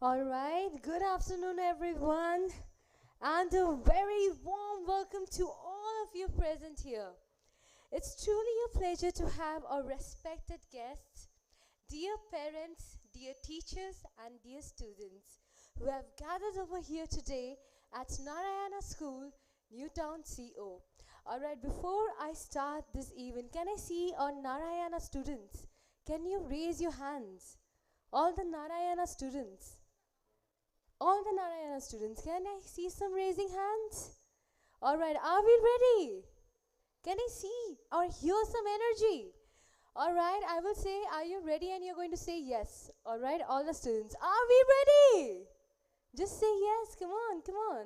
All right, good afternoon, everyone, and a very warm welcome to all of you present here. It's truly a pleasure to have our respected guests, dear parents, dear teachers, and dear students who have gathered over here today at Narayana School, Newtown CO. All right, before I start this event, can I see our Narayana students? Can you raise your hands? All the Narayana students. All the Narayana students, can I see some raising hands? All right, are we ready? Can I see or hear some energy? All right, I will say, are you ready? And you're going to say yes. All right, all the students, are we ready? Just say yes. Come on, come on.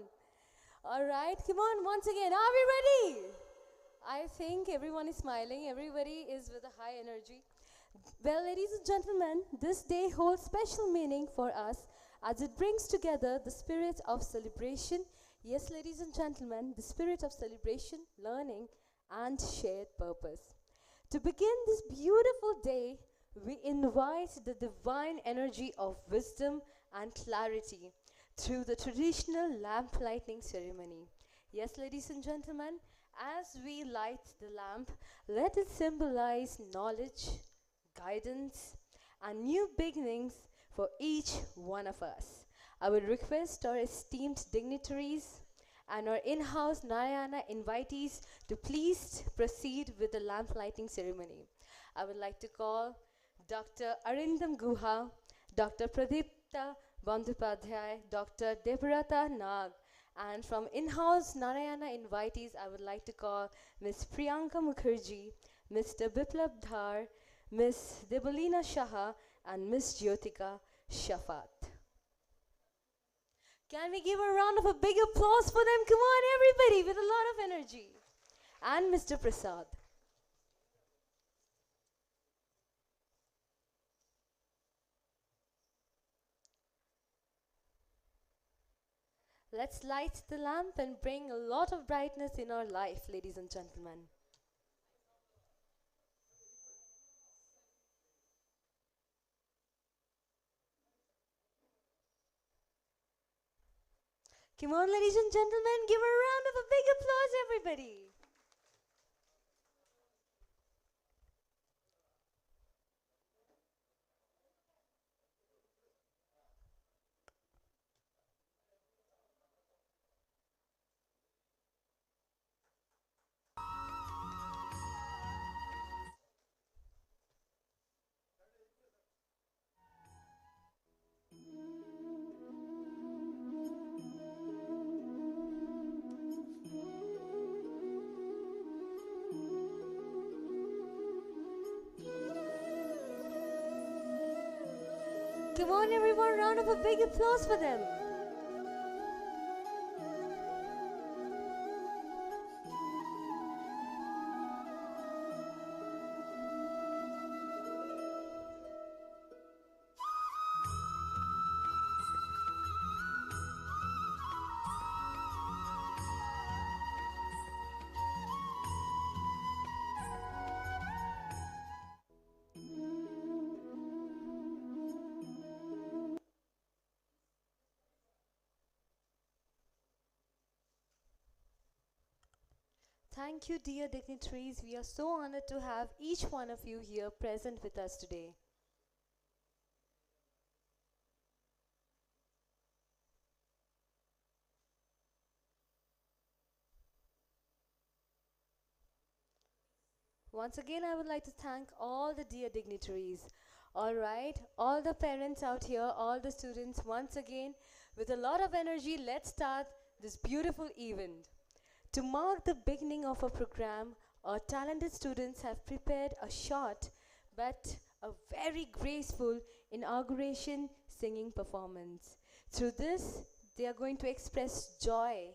All right, come on, once again, are we ready? I think everyone is smiling, everybody is with a high energy. Well, ladies and gentlemen, this day holds special meaning for us as it brings together the spirit of celebration. Yes, ladies and gentlemen, the spirit of celebration, learning, and shared purpose. To begin this beautiful day, we invite the divine energy of wisdom and clarity through the traditional lamp lighting ceremony. Yes, ladies and gentlemen, as we light the lamp, let it symbolize knowledge, guidance, and new beginnings for each one of us. I would request our esteemed dignitaries and our in-house Narayana invitees to please proceed with the lamp lighting ceremony. I would like to call Dr. Arindam Guha, Dr. Pradipta Bandyopadhyay, Dr. Debrata Nag, and from in-house Narayana invitees, I would like to call Ms. Priyanka Mukherjee, Mr. Biplab Dhar, Ms. Debolina Shaha, and Ms. Jyotika Shafat. Can we give a round of a big applause for them? Come on, everybody, with a lot of energy. And Mr. Prasad. Let's light the lamp and bring a lot of brightness in our life, ladies and gentlemen. Come on, ladies and gentlemen, give a round of a big applause, everybody. Come on, everyone, round of a big applause for them. Thank you, dear dignitaries. We are so honored to have each one of you here present with us today. Once again, I would like to thank all the dear dignitaries. All right, all the parents out here, all the students, once again, with a lot of energy, let's start this beautiful event. To mark the beginning of our program, our talented students have prepared a short but a very graceful inauguration singing performance. Through this, they are going to express joy,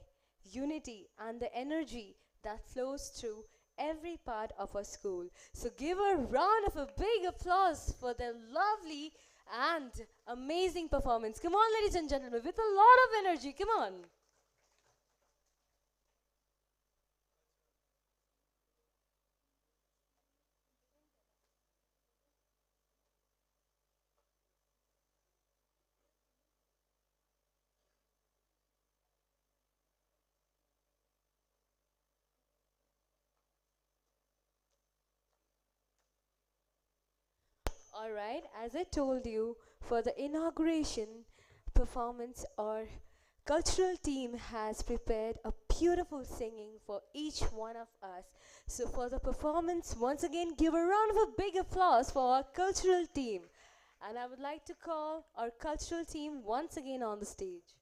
unity, and the energy that flows through every part of our school. So give a round of a big applause for their lovely and amazing performance. Come on, ladies and gentlemen, with a lot of energy. Come on. Alright, as I told you, for the inauguration performance, our cultural team has prepared a beautiful singing for each one of us. So, for the performance, once again, give a round of a big applause for our cultural team. And I would like to call our cultural team once again on the stage.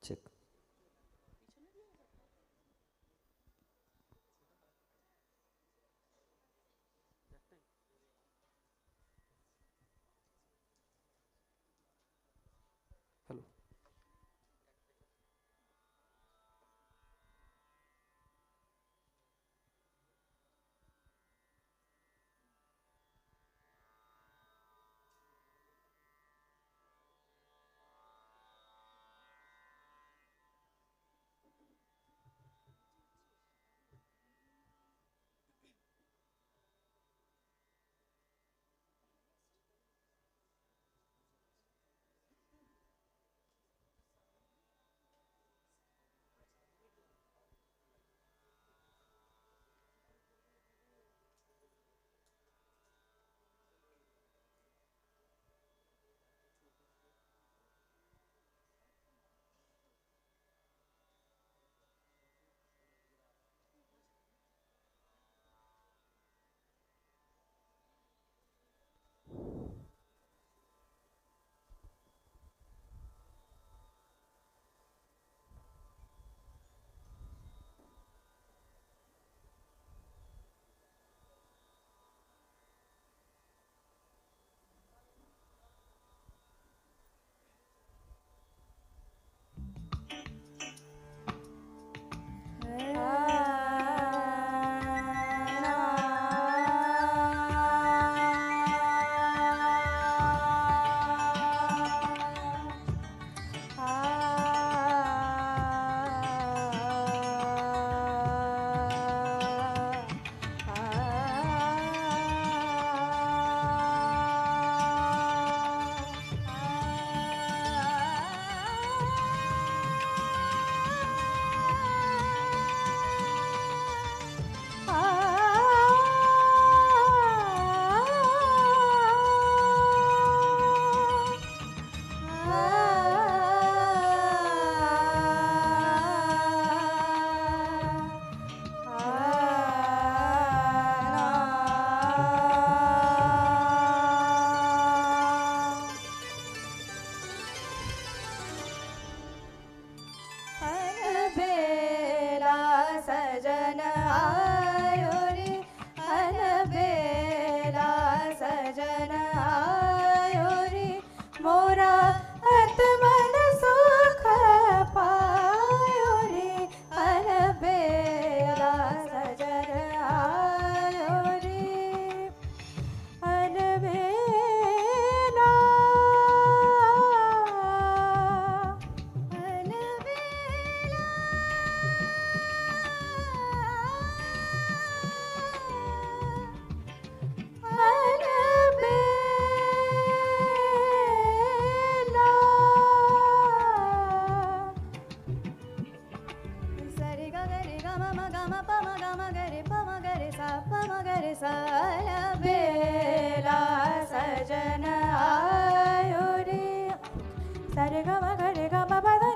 Check. Hello. Sare ga ma ga re ga ma ba da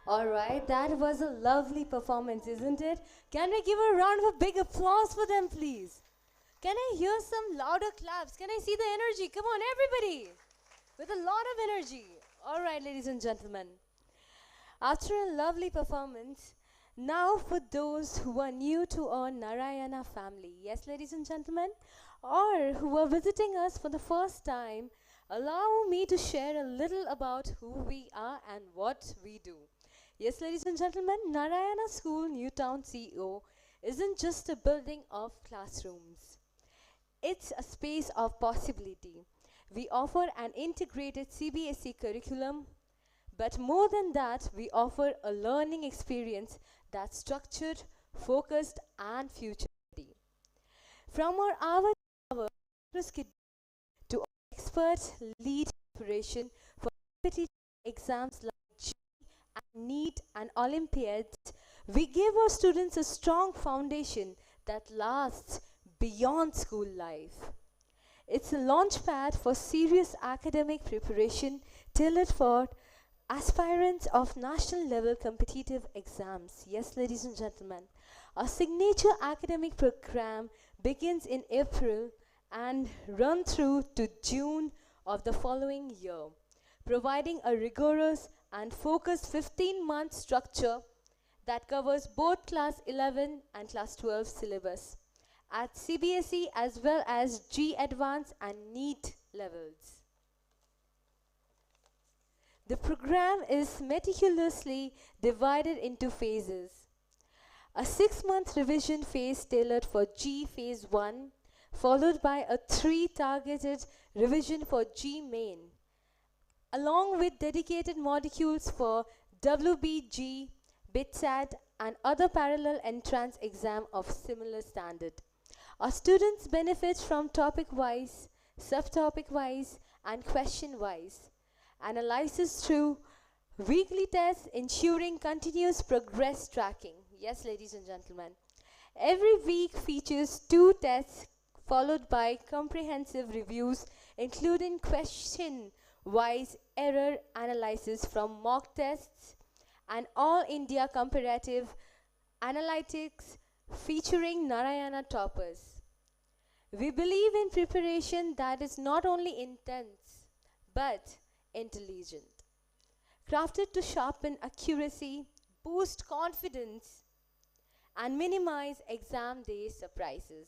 All right, that was a lovely performance, isn't it? Can we give a round of a big applause for them, please? Can I hear some louder claps? Can I see the energy? Come on, everybody, with a lot of energy. All right, ladies and gentlemen. After a lovely performance, now for those who are new to our Narayana family, yes, ladies and gentlemen, or who are visiting us for the first time, allow me to share a little about who we are and what we do. Yes, ladies and gentlemen, Narayana School Newtown CO isn't just a building of classrooms. It's a space of possibility. We offer an integrated CBSE curriculum, but more than that, we offer a learning experience that's structured, focused, and future ready. From our hour to hour to our expert lead preparation for competitive exams like NEET and Olympiads, we give our students a strong foundation that lasts beyond school life. It's a launchpad for serious academic preparation tailored for aspirants of national level competitive exams. Yes, ladies and gentlemen, our signature academic program begins in April and run through to June of the following year, providing a rigorous and focused 15-month structure that covers both class 11 and class 12 syllabus at CBSE as well as G Advanced and NEET levels. The program is meticulously divided into phases. A 6-month revision phase tailored for G Phase 1, followed by a 3 targeted revision for G Main, along with dedicated modules for WBG, BITSAT, and other parallel entrance exam of similar standard. Our students benefit from topic-wise, subtopic-wise, and question-wise analysis through weekly tests, ensuring continuous progress tracking. Yes, ladies and gentlemen. Every week features 2 tests followed by comprehensive reviews, including question-wise error analysis from mock tests and all India comparative analytics featuring Narayana toppers. We believe in preparation that is not only intense but intelligent, crafted to sharpen accuracy, boost confidence, and minimize exam day surprises.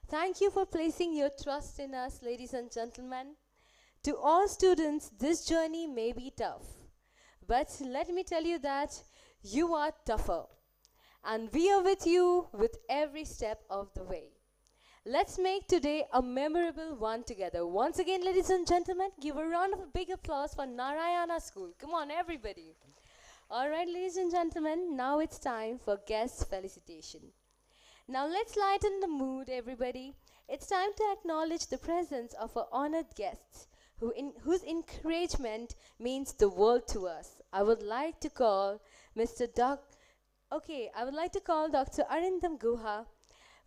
Thank you for placing your trust in us, ladies and gentlemen. To all students, this journey may be tough, but let me tell you that you are tougher, and we are with you with every step of the way. Let's make today a memorable one together. Once again, ladies and gentlemen, give a round of a big applause for Narayana School. Come on, everybody. All right, ladies and gentlemen, now it's time for guest felicitation. Now let's lighten the mood, everybody. It's time to acknowledge the presence of our honored guests whose encouragement means the world to us. I would like to call Dr. Arindam Guha.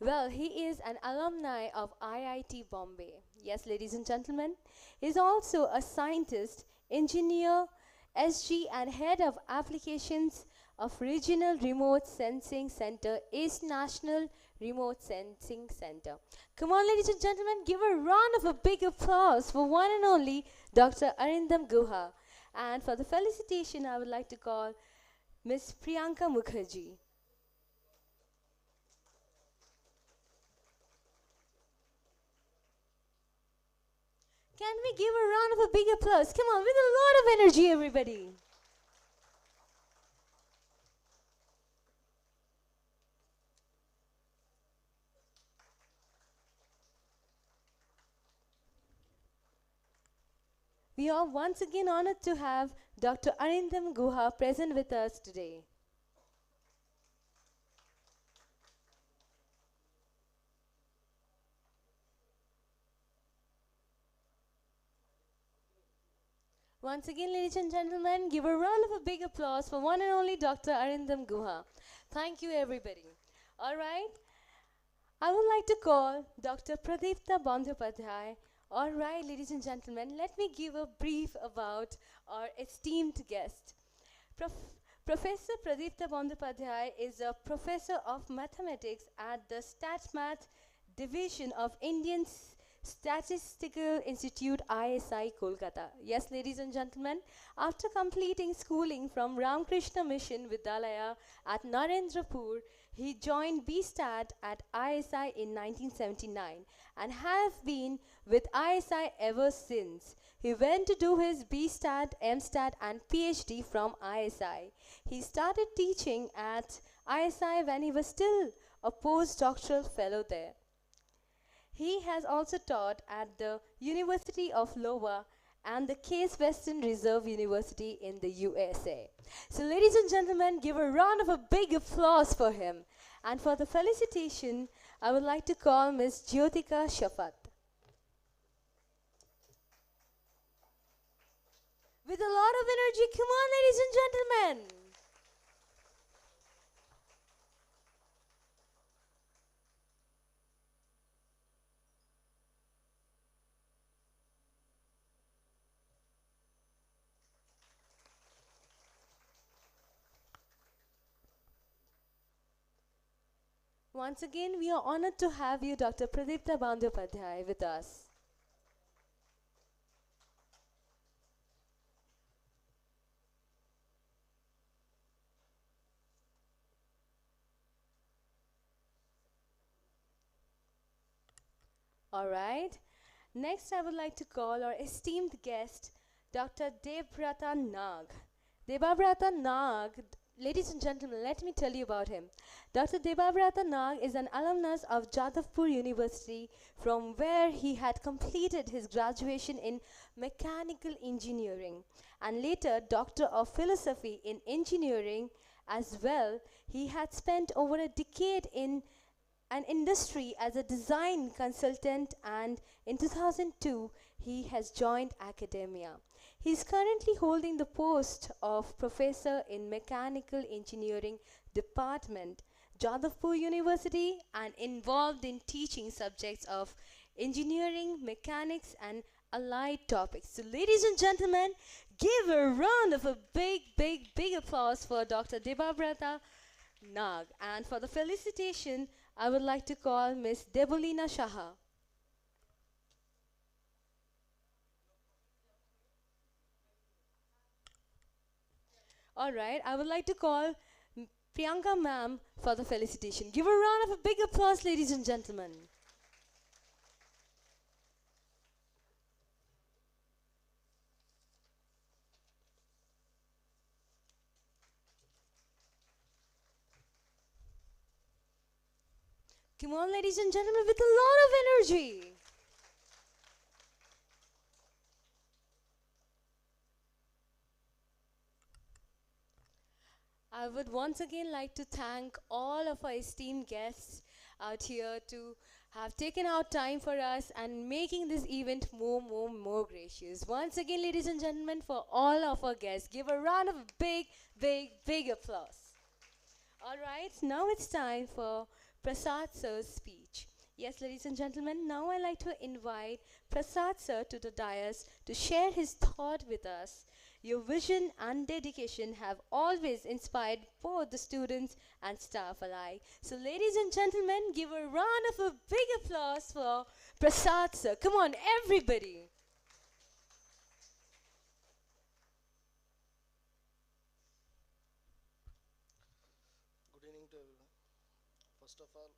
Well, he is an alumni of IIT Bombay. Yes, ladies and gentlemen. He's also a scientist, engineer, SG, and head of applications of Regional Remote Sensing Center, East National Remote Sensing Center. Come on, ladies and gentlemen, give a round of a big applause for one and only Dr. Arindam Guha. And for the felicitation, I would like to call Ms. Priyanka Mukherjee. Can we give a round of a big applause? Come on, with a lot of energy, everybody. We are once again honored to have Dr. Arindam Guha present with us today. Once again, ladies and gentlemen, give a round of a big applause for one and only Dr. Arindam Guha. Thank you, everybody. All right. I would like to call Dr. Pradipta Bandyopadhyay. All right, ladies and gentlemen, let me give a brief about our esteemed guest. Professor Pradipta Bandyopadhyay is a professor of mathematics at the StatMath Division of Indian Statistical Institute ISI Kolkata. Yes, ladies and gentlemen, after completing schooling from Ramakrishna Mission Vidyalaya at Narendrapur, he joined BStat at ISI in 1979 and have been with ISI ever since. He went to do his BStat, MStat and PhD from ISI. He started teaching at ISI when he was still a postdoctoral fellow there. He has also taught at the University of Iowa and the Case Western Reserve University in the USA. So, ladies and gentlemen, give a round of a big applause for him. And for the felicitation, I would like to call Miss Jyotika Shafat. With a lot of energy, come on, ladies and gentlemen. Once again, we are honored to have you, Dr. Pradipta Bandyopadhyay, with us. All right. Next, I would like to call our esteemed guest, Dr. Debrata Nag. Debabrata Nag, ladies and gentlemen, let me tell you about him. Dr. Debabrata Nag is an alumnus of Jadavpur University, from where he had completed his graduation in mechanical engineering and later Doctor of Philosophy in Engineering as well. He had spent over a decade in an industry as a design consultant, and in 2002 he has joined academia. He is currently holding the post of professor in mechanical engineering department, Jadavpur University, and involved in teaching subjects of engineering, mechanics and allied topics. So, ladies and gentlemen, give a round of a big applause for Dr. Debabrata Nag. And for the felicitation, I would like to call Miss Debolina Shaha. All right, I would like to call Priyanka ma'am for the felicitation. Give a round of a big applause, ladies and gentlemen. Come on, ladies and gentlemen, with a lot of energy. I would once again like to thank all of our esteemed guests out here to have taken out time for us and making this event more gracious. Once again, ladies and gentlemen, for all of our guests, give a round of big applause. All right, now it's time for Prasad sir's speech. Yes, ladies and gentlemen, now I'd like to invite Prasad sir to the dais to share his thought with us. Your vision and dedication have always inspired both the students and staff alike. So, ladies and gentlemen, give a round of a big applause for Prasad sir. Come on, everybody. Good evening to everyone. First of all,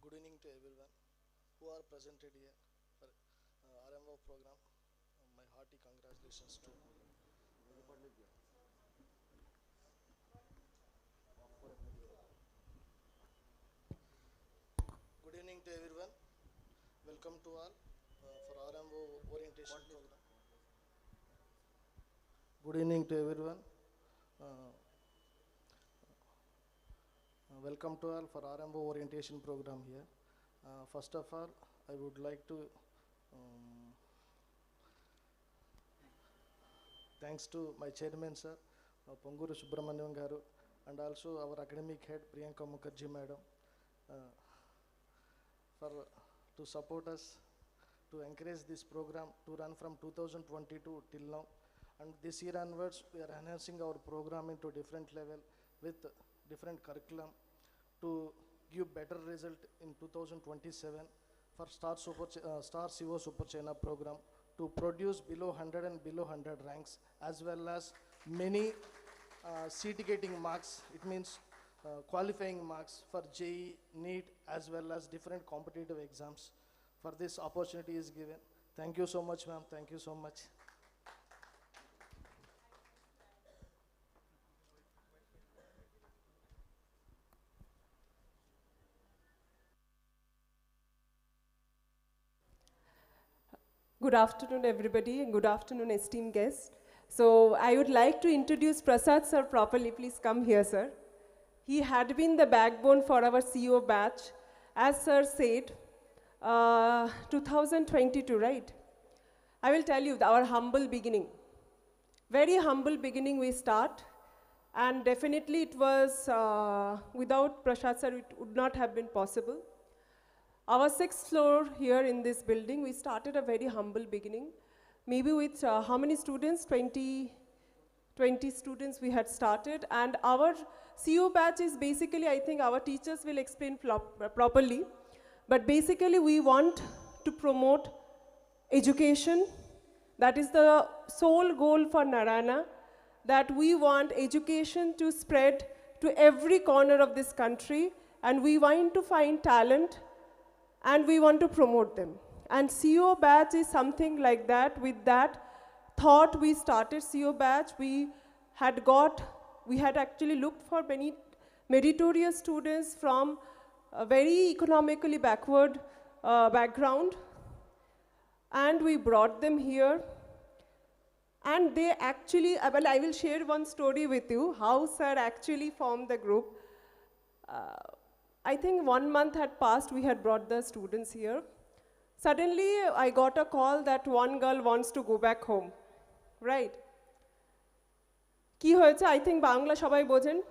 good evening to everyone who are presented here for RMO program. My hearty congratulations to good evening to everyone. Welcome to all for RMO orientation program. Good evening to everyone. Uh, Welcome to all for RMO orientation program here. First of all, I would like to thanks to my chairman sir, Ponguru Subramaniam garu, and also our academic head Priyanka Mukherjee madam, for to support us to encourage this program to run from 2022 till now, And this year onwards, we are enhancing our programming to different level with different curriculum to give better result in 2027 for Star CO Super China program to produce below 100 and below 100 ranks, as well as many seat getting marks. It means qualifying marks for JEE, NEET, as well as different competitive exams. For this opportunity is given. Thank you so much, ma'am. Thank you so much. Good afternoon, everybody, and good afternoon, esteemed guests. So I would like to introduce Prasad sir properly. Please come here, sir. He had been the backbone for our CO batch. As sir said, 2022, right? I will tell you our humble beginning. Very humble beginning we start. And definitely it was, without Prasad sir, it would not have been possible. Our 6th floor here in this building, we started a very humble beginning. Maybe with how many students? 20 students we had started. And our CO batch is basically, I think our teachers will explain properly. But basically we want to promote education. That is the sole goal for Narayana, that we want education to spread to every corner of this country. And we want to find talent and we want to promote them. And CO batch is something like that. With that thought, we started CO batch. We had actually looked for many meritorious students from a very economically backward background. And we brought them here. And they actually, well, I will share one story with you, how sir actually formed the group. I think 1 month had passed, we had brought the students here. Suddenly, I got a call that one girl wants to go back home, right? Ki hoyeche, I think Bangla shobai bojen.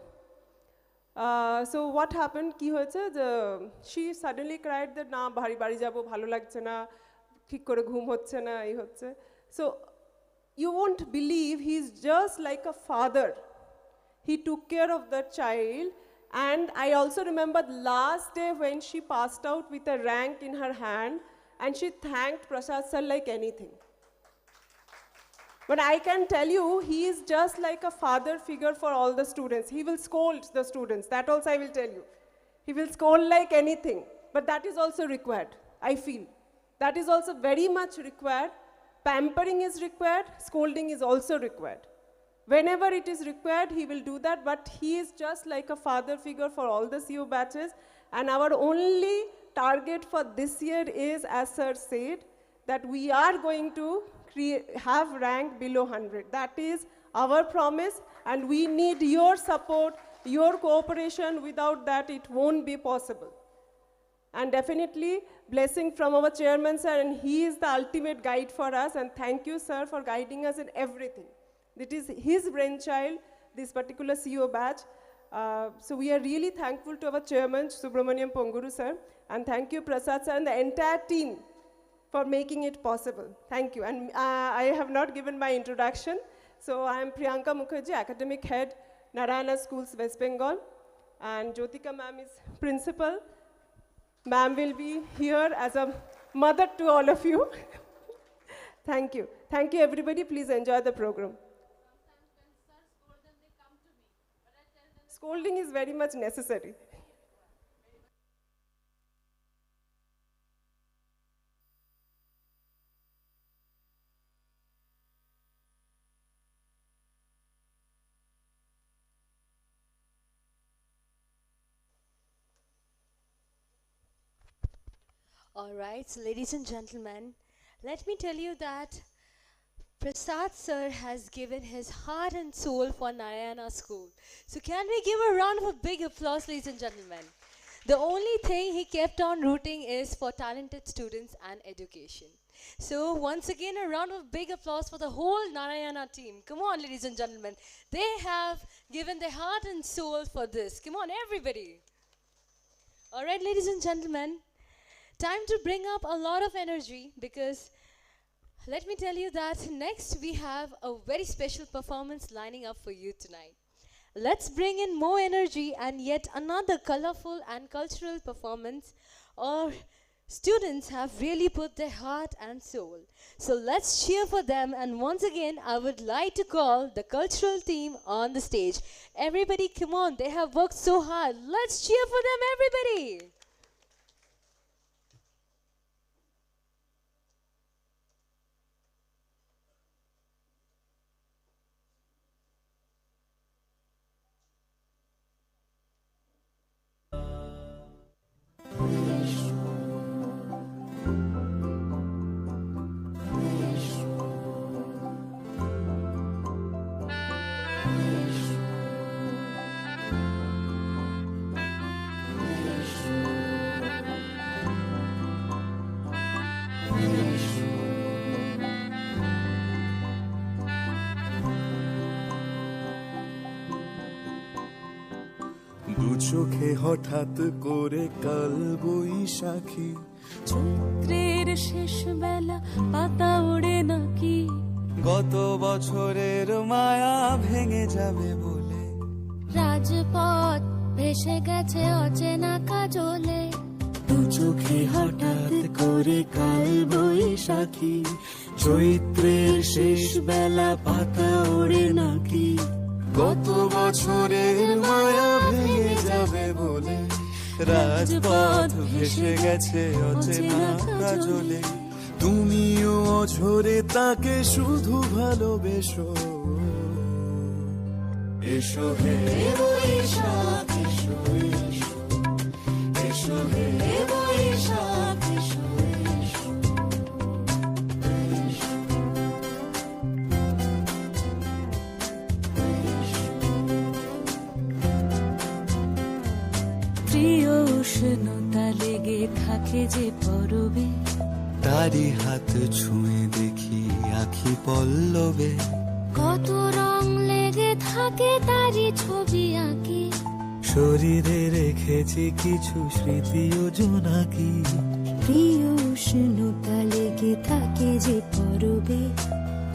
So what happened, ki hoyeche, she suddenly cried that, na, bhari bari jabo, bhalo lagche na, thik kore ghum hocche na, ei hocche. So, you won't believe, he's just like a father. He took care of the child. And I also remember the last day when she passed out with a rank in her hand and she thanked Prasad sir like anything. But I can tell you, he is just like a father figure for all the students. He will scold the students, that also I will tell you. He will scold like anything, but that is also required, I feel. That is also very much required. Pampering is required, scolding is also required. Whenever it is required, he will do that, but he is just like a father figure for all the CO batches. And our only target for this year is, as sir said, that we are going to have rank below 100. That is our promise, and we need your support, your cooperation. Without that, it won't be possible. And definitely, blessing from our chairman, sir, and he is the ultimate guide for us. And thank you, sir, for guiding us in everything. It is his brainchild, this particular CO batch. So we are really thankful to our chairman, Subramaniam Ponguru, sir. And thank you, Prasad, sir, and the entire team for making it possible. Thank you. And I have not given my introduction. So I am Priyanka Mukherjee, Academic Head, Narayana Schools, West Bengal. And Jyotika ma'am is principal. Ma'am will be here as a mother to all of you. Thank you. Thank you, everybody. Please enjoy the program. Scolding is very much necessary. All right, so ladies and gentlemen, let me tell you that Prasad sir has given his heart and soul for Narayana School. So can we give a round of a big applause, ladies and gentlemen? The only thing he kept on rooting is for talented students and education. So once again, a round of big applause for the whole Narayana team. Come on, ladies and gentlemen. They have given their heart and soul for this. Come on, everybody. All right, ladies and gentlemen, time to bring up a lot of energy because Let me tell you that next we have a very special performance lining up for you tonight. Let's bring in more energy and yet another colorful and cultural performance. Our students have really put their heart and soul. So let's cheer for them. And once again, I would like to call the cultural team on the stage. Everybody, come on, they have worked so hard. Let's cheer for them, everybody. দু চোখে হঠাৎ করে কাল বৈশাখী, চৈত্রের শেষ বেলা পাতা ওড়ে নাকি, গত বছরের মায়া ভেঙে যাবে বলে, রাজপথ ভেসে গেছে অচেনা কাজলে, দু চোখে হঠাৎ করে কাল বৈশাখী, চৈত্রের শেষ বেলা পাতা ওড়ে নাকি, গত বছরের মায়া ভেঙে যাবে বলে, রাজপথ ভেসে গেছে অচেনা কাজলে, তুমিও অঝরে তাকে শুধু ভালোবেসো, এসো হে বৈশাখ এসো এসো, এসো হে বৈশাখ এসো এসো। প্রিয় উষ্ণতা লেগে থাকে যে পরবে, তারি হাত ছুঁয়ে দেখি আখি পল্লবে, কত রং লেগে থাকে তারই ছবি আঁকি, শরীরে রেখেছি কিছু স্মৃতি ও জোনাকি, প্রিয় উষ্ণতা লেগে থাকে যে পরবে,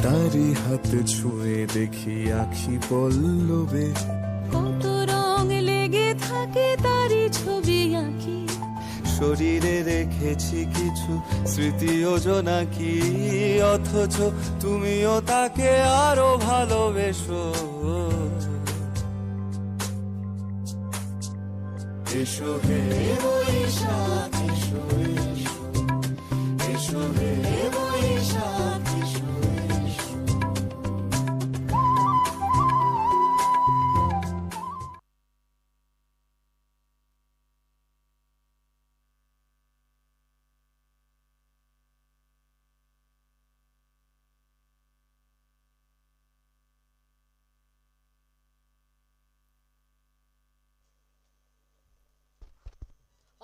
তারি হাত ছুঁয়ে দেখি আখি পল্লবে, কত রং লেগে থাকে তারই ছবি আঁকি, শরীরে রেখেছি কিছু স্মৃতি ও জোনাকি, অথচ তুমিও তাকে আরো ভালোবেসো, এসো হে বৈশাখ এসো এসো, এসো হে বৈশাখ এসো এসো।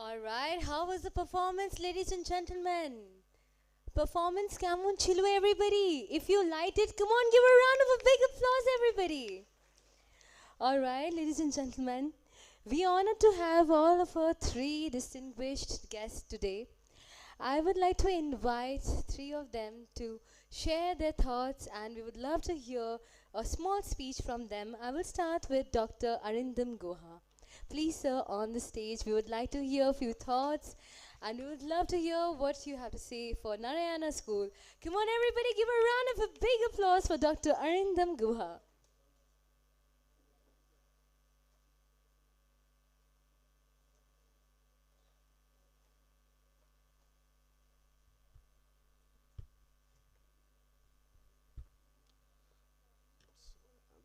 All right, how was the performance, ladies and gentlemen? Performance কেমন ছিল everybody? If you liked it, come on, give a round of a big applause, everybody. All right, ladies and gentlemen, we are honored to have all of our three distinguished guests today. I would like to invite three of them to share their thoughts, and we would love to hear a small speech from them. I will start with Dr. Arindam Guha. Please, sir, on the stage, we would like to hear a few thoughts, and we would love to hear what you have to say for Narayana School. Come on, everybody, give a round of a big applause for Dr. Arindam Guha.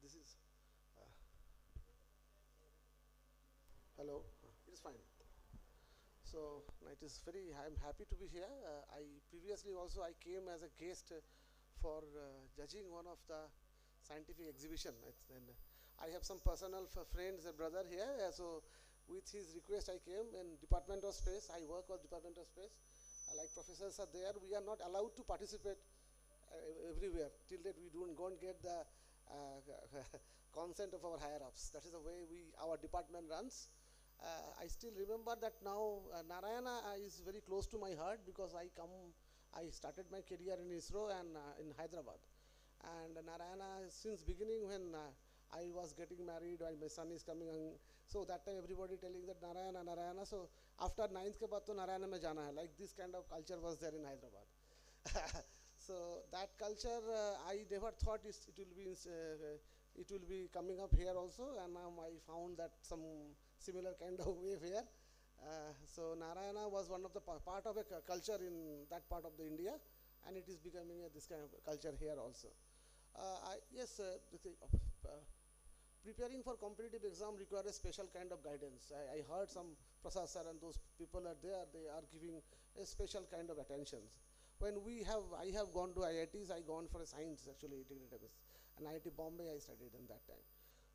This is hello. It is fine. So it is very. I am happy to be here. I previously also I came as a guest for judging one of the scientific exhibition. And I have some personal friends, a brother here. So with his request, I came in Department of Space. I work with Department of Space. Like professors are there, we are not allowed to participate everywhere till that we don't get the consent of our higher ups. That is the way our department runs. I still remember that now Narayana is very close to my heart because I I started my career in ISRO and in Hyderabad. And Narayana, since beginning when I was getting married and my son is coming, so that time everybody telling that Narayana, Narayana. So after 9th ke baad to Narayana mein jana hai. Like this kind of culture was there in Hyderabad. So that culture, I never thought it will be coming up here also, and now I found that some similar kind of wave here. So Narayana was one of the part of a culture in that part of the India, and it is becoming this kind of culture here also. Preparing for competitive exam requires a special kind of guidance. I heard some Prasad sir and those people are there, they are giving a special kind of attention. When I have gone to IITs, I gone for a science actually, and IIT Bombay I studied in that time.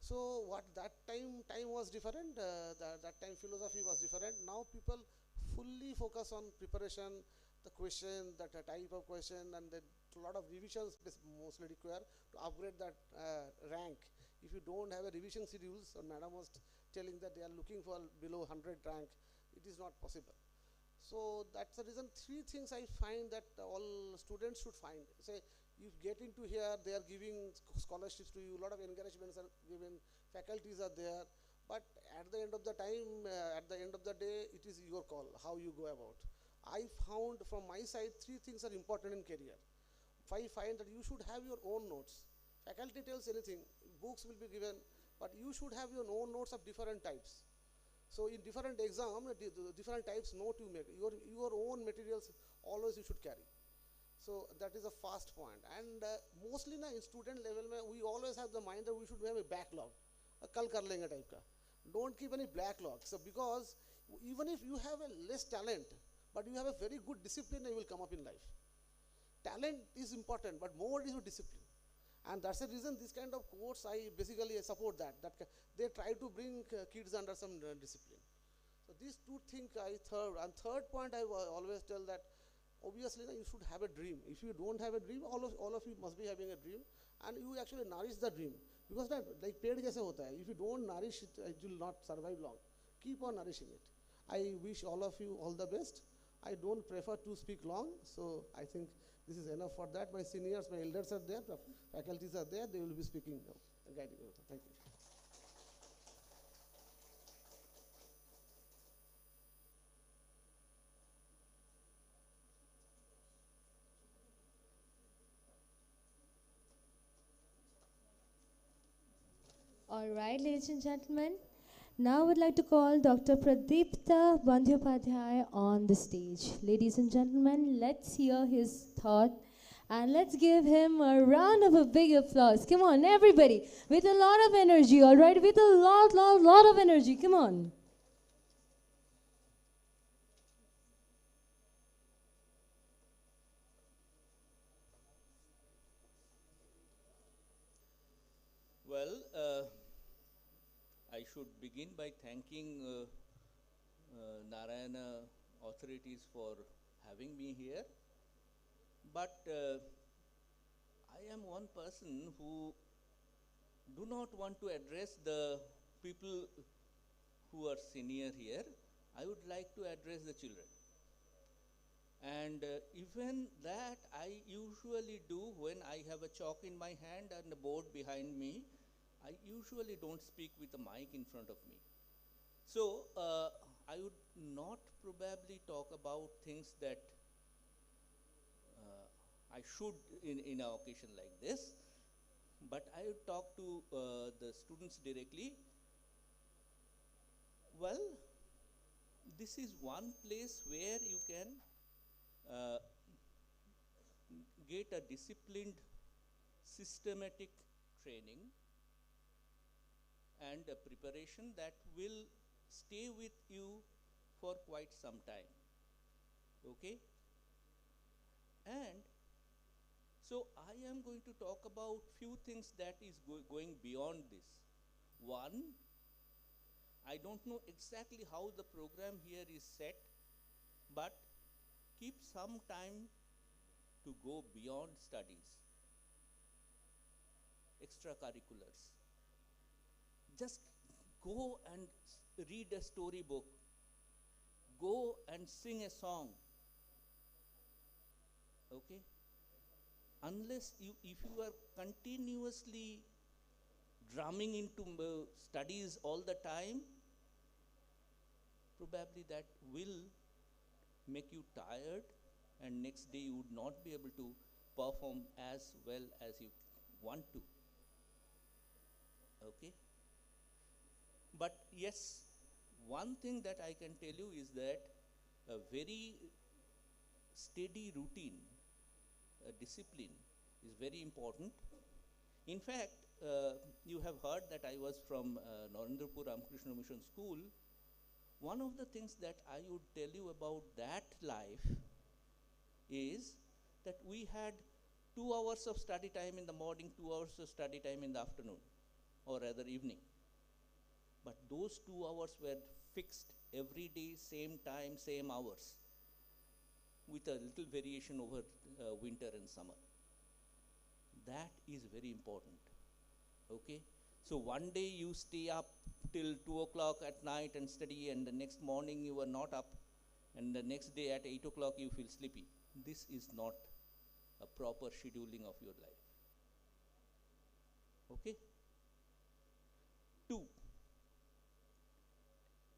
So what that time was different, that time philosophy was different. Now people fully focus on preparation, the question, the type of question, and a lot of revisions mostly required to upgrade that rank. If you don't have a revision schedules, or madam was telling that they are looking for below 100 rank, it is not possible. So that's the reason, 3 things I find that all students should find. Say, you get into here, they are giving scholarships to you, a lot of encouragements are given, faculties are there, but at the end of the time, at the end of the day, it is your call, how you go about. I found from my side, 3 things are important in career. I find that you should have your own notes. Faculty tells anything, books will be given, but you should have your own notes of different types. So in different exam, different types note you make, your own materials always you should carry. So that is a first point. And mostly in student level, we always have the mind that we should have a backlog, a kal kar lenge type ka. Don't keep any backlog. So because even if you have a less talent, but you have a very good discipline, you will come up in life. Talent is important, but more is your discipline. And that's the reason this kind of course, I basically support that they try to bring kids under some discipline. So these 2 things third point I always tell that obviously you should have a dream. If you don't have a dream, all of you must be having a dream, and you actually nourish the dream, because that like ped jaise hota hai. If you don't nourish it, it will not survive long. Keep on nourishing it. I wish all of you all the best. I don't prefer to speak long, so I think this is enough for that. My seniors, my elders are there, the faculties are there, they will be speaking now, guiding you. Thank you. All right, ladies and gentlemen. Now I would like to call Dr. Pradipta Bandyopadhyay on the stage. Ladies and gentlemen, let's hear his thought and let's give him a round of a big applause. Come on, everybody, with a lot of energy, all right? With a lot of energy. Come on. Well, I should begin by thanking Narayana authorities for having me here. But I am one person who do not want to address the people who are senior here. I would like to address the children. And even that I usually do when I have a chalk in my hand and a board behind me. I usually don't speak with a mic in front of me. So I would not probably talk about things that I should in an occasion like this, but I would talk to the students directly. Well, this is one place where you can get a disciplined, systematic training and a preparation that will stay with you for quite some time. Okay? And so I am going to talk about few things that is going beyond this. One, I don't know exactly how the program here is set, but keep some time to go beyond studies, extracurriculars. Just go and read a storybook, go and sing a song, Okay? Unless if you are continuously drumming into studies all the time, probably that will make you tired, and next day you would not be able to perform as well as you want to. Okay? But yes, one thing that I can tell you is that a very steady routine, a discipline is very important. In fact, you have heard that I was from Narendrapur Ramakrishna Mission School. One of the things that I would tell you about that life is that we had 2 hours of study time in the morning, 2 hours of study time in the afternoon, or rather evening. But those 2 hours were fixed every day, same time, same hours, with a little variation over winter and summer. That is very important. Okay? So one day you stay up till 2 o'clock at night and study, and the next morning you are not up, and the next day at 8 o'clock you feel sleepy. This is not a proper scheduling of your life. Okay? 2.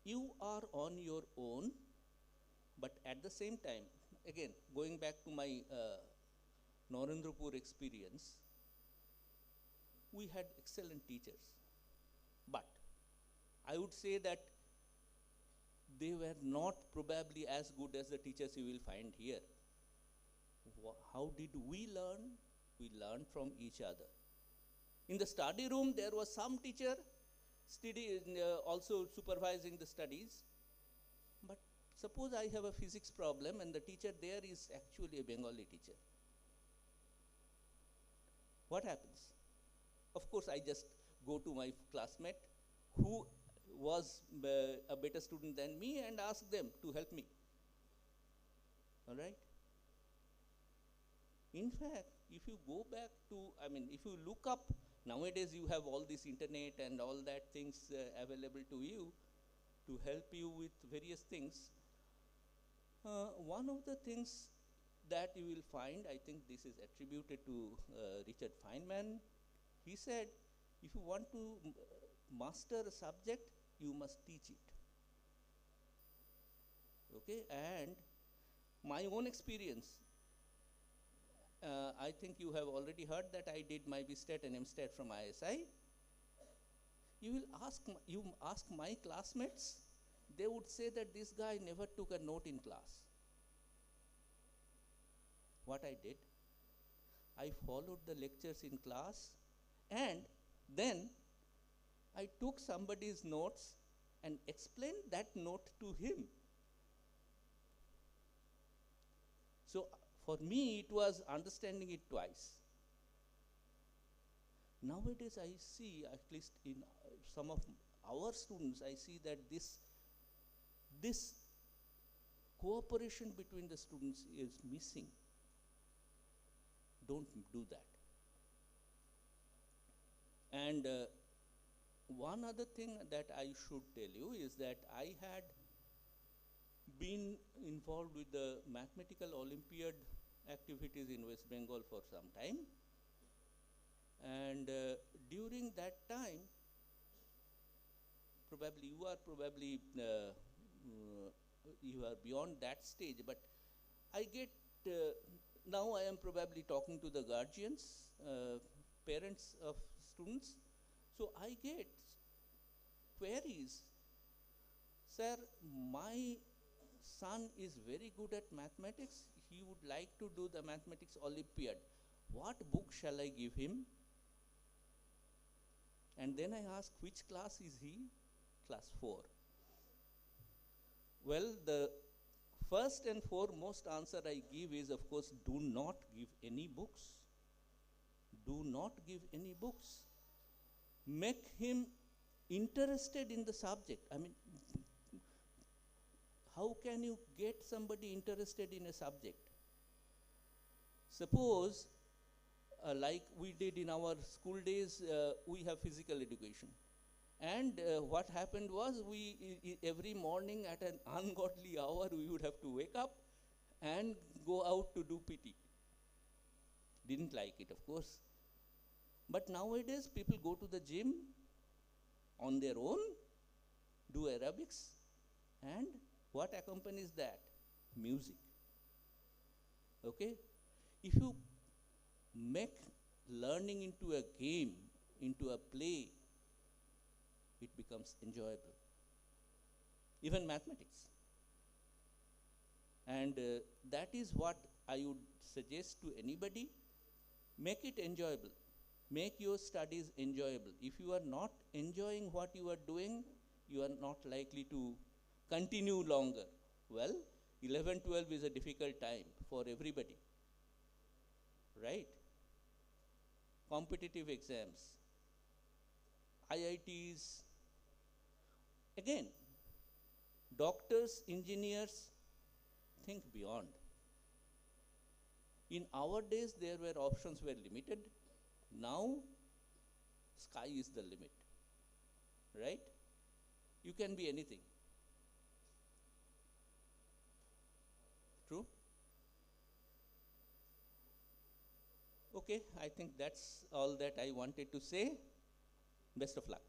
You are on your own, but at the same time, again, going back to my Narendrapur experience, we had excellent teachers. But I would say that they were not probably as good as the teachers you will find here. How did we learn? We learned from each other. In the study room, there was some teacher also supervising the studies. But suppose I have a physics problem and the teacher there is actually a Bengali teacher. What happens? Of course, I just go to my classmate who was a better student than me and ask them to help me. All right? In fact, if you go back to, if you look up, nowadays you have all this internet and all that things available to you to help you with various things. One of the things that you will find, I think this is attributed to Richard Feynman. He said, if you want to master a subject, you must teach it. Okay, and my own experience, I think you have already heard that I did my BStat and MStat from ISI. You ask my classmates, they would say that this guy never took a note in class. What I did, I followed the lectures in class, and then I took somebody's notes and explained that note to him. So for me, it was understanding it twice. Nowadays, I see, at least in some of our students, I see that this cooperation between the students is missing. Don't do that. And one other thing that I should tell you is that I had been involved with the Mathematical Olympiad activities in West Bengal for some time. And during that time, you are beyond that stage, but I get, now I am probably talking to the guardians, parents of students. So I get queries, sir, my son is very good at mathematics, he would like to do the Mathematics Olympiad. What book shall I give him? And then I ask, which class is he? Class 4. Well, the first and foremost answer I give is, of course, do not give any books. Do not give any books. Make him interested in the subject. How can you get somebody interested in a subject? Suppose, like we did in our school days, we have physical education. And what happened was, every morning at an ungodly hour, we would have to wake up and go out to do PT. Didn't like it, of course. But nowadays, people go to the gym on their own, do aerobics, and what accompanies that? Music. Okay? If you make learning into a game, into a play, it becomes enjoyable. Even mathematics. And that is what I would suggest to anybody. Make it enjoyable. Make your studies enjoyable. If you are not enjoying what you are doing, you are not likely to continue longer. Well, 11, 12 is a difficult time for everybody. Right? Competitive exams, IITs, again, doctors, engineers, think beyond. In our days, there were options were limited. Now, sky is the limit, right? You can be anything. True? Okay, I think that's all that I wanted to say. Best of luck.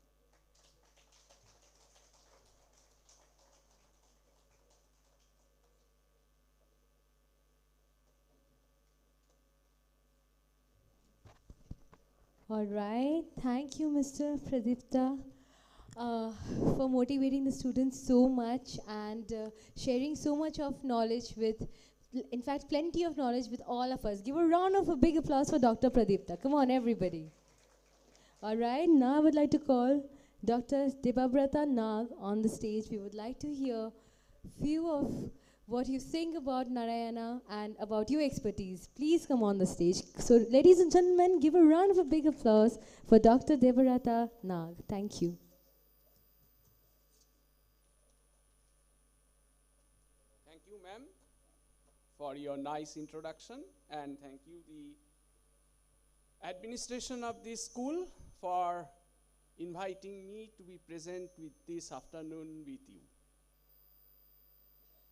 All right. Thank you, Mr. Pradipta, for motivating the students so much and sharing so much of knowledge with, in fact, plenty of knowledge with all of us. Give a round of a big applause for Dr. Pradipta. Come on, everybody. All right. Now I would like to call Dr. Debabrata Nag on the stage. We would like to hear few of what you think about Narayana and about your expertise. Please come on the stage. So, ladies and gentlemen, give a round of a big applause for Dr. Debabrata Nag. Thank you. Thank you, ma'am, for your nice introduction, and thank you, the administration of this school, for inviting me to be present with this afternoon with you.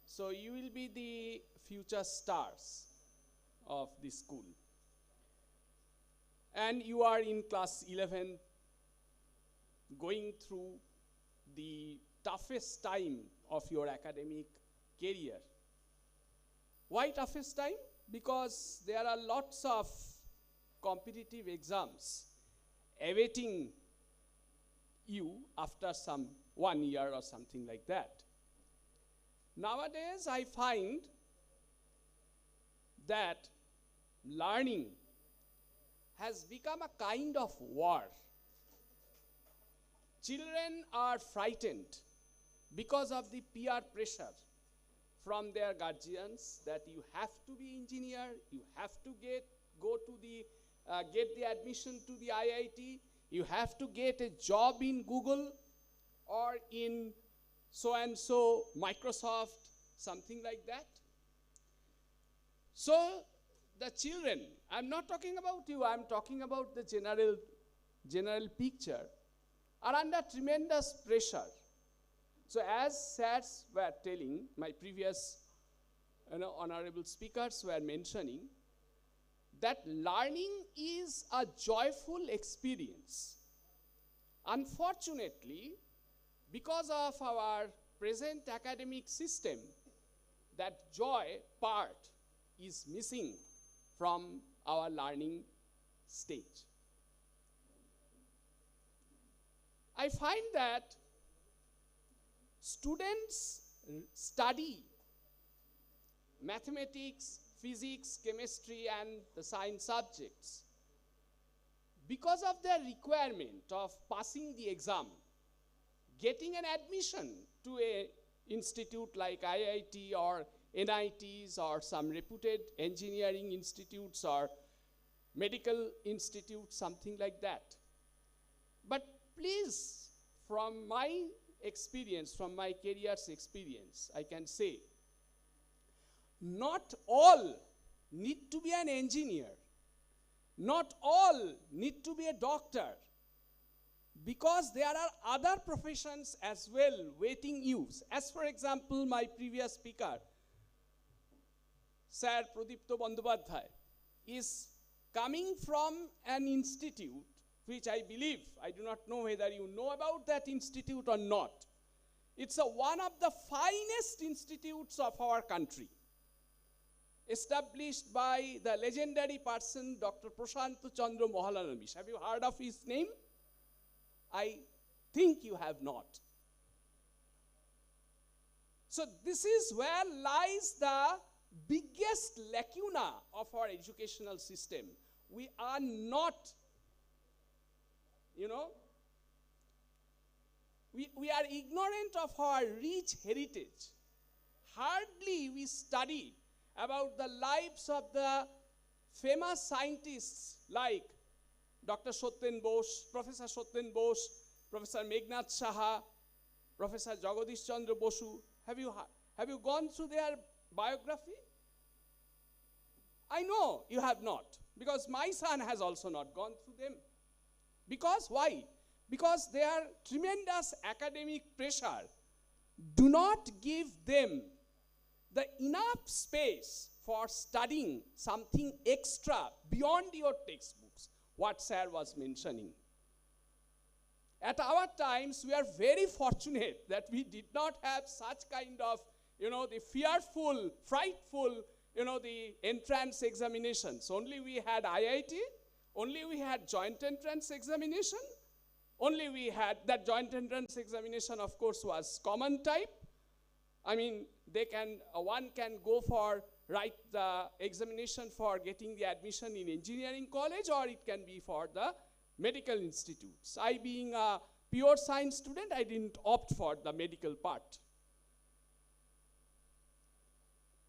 So you will be the future stars of this school. And you are in class 11, going through the toughest time of your academic career. Why toughest time? Because there are lots of competitive exams awaiting you after some 1 year or something like that. Nowadays, I find that learning has become a kind of war. Children are frightened because of the peer pressure from their guardians that you have to be engineer, you have to get the admission to the IIT, you have to get a job in Google or in so and so Microsoft, something like that. So the children, I'm not talking about you, I'm talking about the general picture, are under tremendous pressure. So as SARs were telling, my previous honorable speakers were mentioning, that learning is a joyful experience. Unfortunately, because of our present academic system, that joy part is missing from our learning stage. I find that students study mathematics, physics, chemistry, and the science subjects because of their requirement of passing the exam, getting an admission to an institute like IIT or NITs or some reputed engineering institutes or medical institutes, something like that. But please, from my experience, from my career's experience, I can say, not all need to be an engineer. Not all need to be a doctor. Because there are other professions as well waiting you. As for example, my previous speaker, Sir Pradipta Bandyopadhyay, is coming from an institute which I believe, I do not know whether you know about that institute or not. It's one of the finest institutes of our country, established by the legendary person Dr. Prashant Chandra Mahalanobis. Have you heard of his name? I think you have not. So this is where lies the biggest lacuna of our educational system. We are not, we are ignorant of our rich heritage. Hardly we study about the lives of the famous scientists like Dr. Satyen Bose, Professor Satyen Bose, Professor Meghnad Saha, Professor Jagadish Chandra Bosu. Have you gone through their biography? I know you have not, because my son has also not gone through them. Because why? Because their tremendous academic pressure do not give them the enough space for studying something extra beyond your textbooks, what sir was mentioning. At our times, we are very fortunate that we did not have such kind of, the fearful, frightful, the entrance examinations. Only we had IIT, only we had joint entrance examination, only we had that joint entrance examination, of course, was common type. I mean, one can go for, write the examination for getting the admission in engineering college, or it can be for the medical institutes. I, being a pure science student, I didn't opt for the medical part.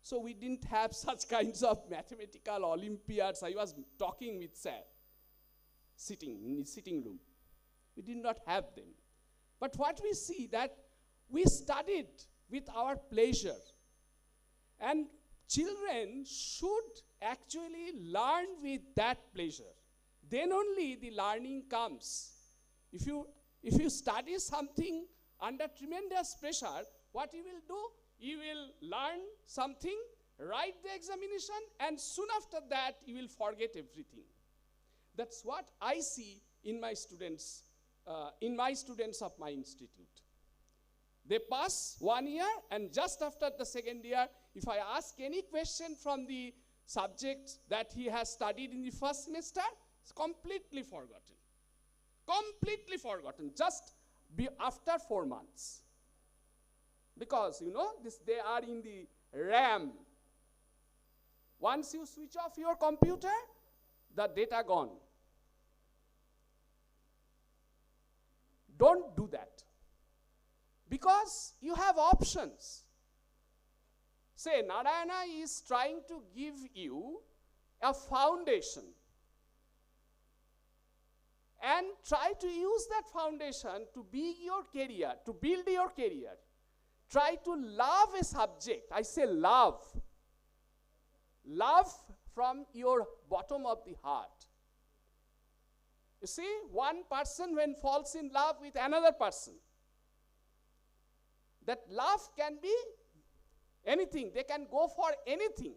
So we didn't have such kinds of mathematical Olympiads. I was talking with sir, sitting in the sitting room. We did not have them. But what we see that we studied with our pleasure. And children should actually learn with that pleasure. Then only the learning comes. If you study something under tremendous pressure, what you will do? You will learn something, write the examination, and soon after that, you will forget everything. That's what I see in my students of my institute. They pass 1 year, and just after the second year, if I ask any question from the subject that he has studied in the first semester, it's completely forgotten. Completely forgotten, just after 4 months. Because, they are in the RAM. Once you switch off your computer, the data gone. Don't do that. Because you have options. Say, Narayana is trying to give you a foundation. And try to use that foundation to build your career. Try to love a subject. I say love. Love from your bottom of the heart. You see, one person when falls in love with another person, that love can be anything. They can go for anything.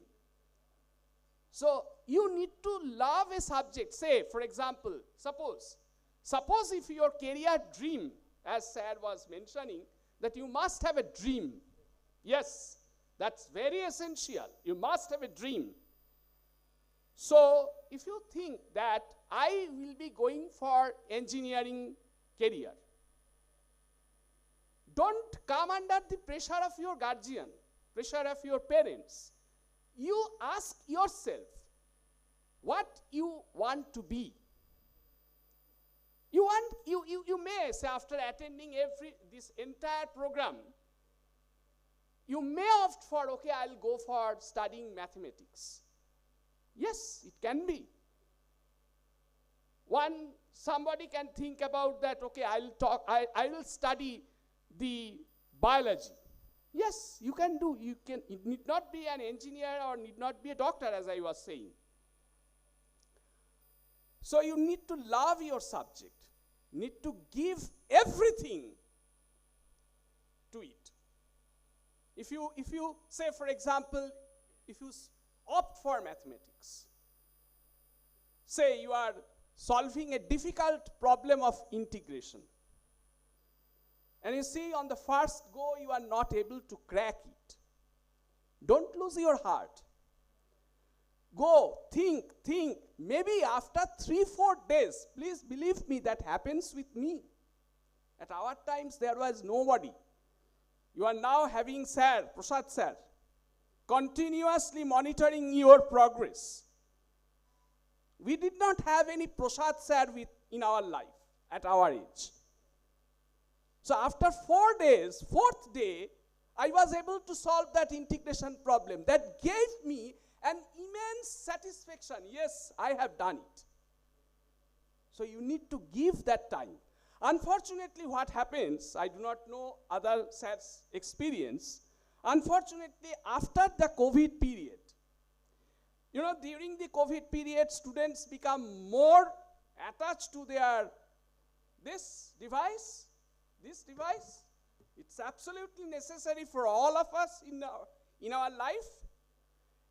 So you need to love a subject. Say, for example, suppose if your career dream, as sir was mentioning, that you must have a dream. Yes, that's very essential. You must have a dream. So if you think that I will be going for engineering career, don't come under the pressure of your guardian, pressure of your parents. You ask yourself what you want to be. You may say, after attending this entire program, you may opt for, okay, I'll go for studying mathematics. Yes, it can be. Somebody can think about that, okay, I will study the biology. Yes, you can do. It need not be an engineer or need not be a doctor, as I was saying. So you need to love your subject. Need to give everything to it. If you say, for example, if you opt for mathematics, say you are solving a difficult problem of integration. And you see, on the first go, you are not able to crack it. Don't lose your heart. Go, think. Maybe after 3-4 days, please believe me, that happens with me. At our times, there was nobody. You are now having sir, Prasad sir, continuously monitoring your progress. We did not have any Prasad sir in our life at our age. So after 4 days, 4th day, I was able to solve that integration problem. That gave me an immense satisfaction. Yes, I have done it. So you need to give that time. Unfortunately, what happens, I do not know other SAT's experience. Unfortunately, after the COVID period, during the COVID period, students become more attached to this device. It's absolutely necessary for all of us in our life.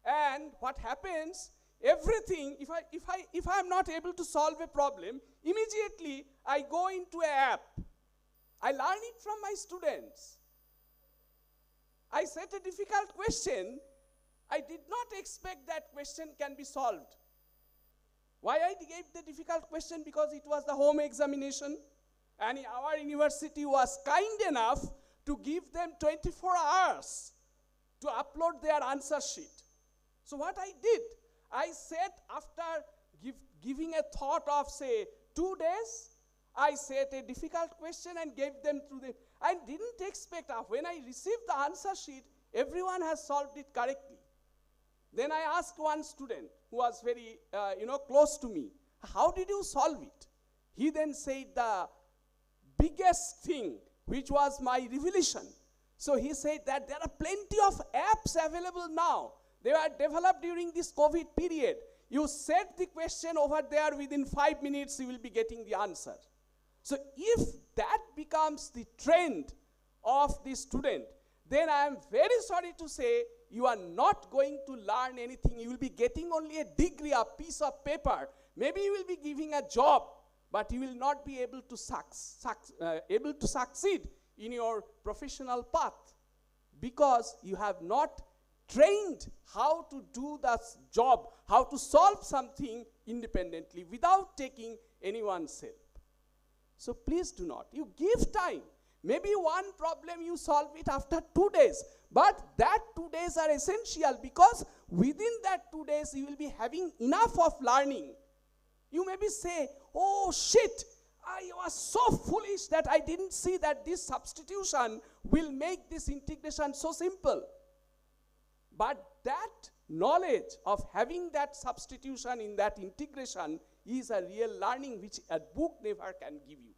And what happens, everything, if I am not able to solve a problem, immediately I go into an app. I learn it from my students. I set a difficult question. I did not expect that question can be solved. Why I gave the difficult question? Because it was the home examination, and our university was kind enough to give them 24 hours to upload their answer sheet. So what I did, I said, after giving a thought of, say, 2 days, I set a difficult question and gave them to them. I didn't expect, when I received the answer sheet, everyone has solved it correctly. Then I asked one student who was very, close to me, how did you solve it? He then said the biggest thing, which was my revelation. So he said that there are plenty of apps available now. They were developed during this COVID period. You set the question over there, within 5 minutes you will be getting the answer. So if that becomes the trend of the student, then I am very sorry to say you are not going to learn anything. You will be getting only a degree, a piece of paper. Maybe you will be giving a job, but you will not be able to succeed in your professional path, because you have not trained how to do that job, how to solve something independently without taking anyone's help. So please do not. You give time. Maybe one problem you solve it after 2 days, but that 2 days are essential, because within that 2 days you will be having enough of learning. You maybe say, oh shit, I was so foolish that I didn't see that this substitution will make this integration so simple. But that knowledge of having that substitution in that integration is a real learning which a book never can give you.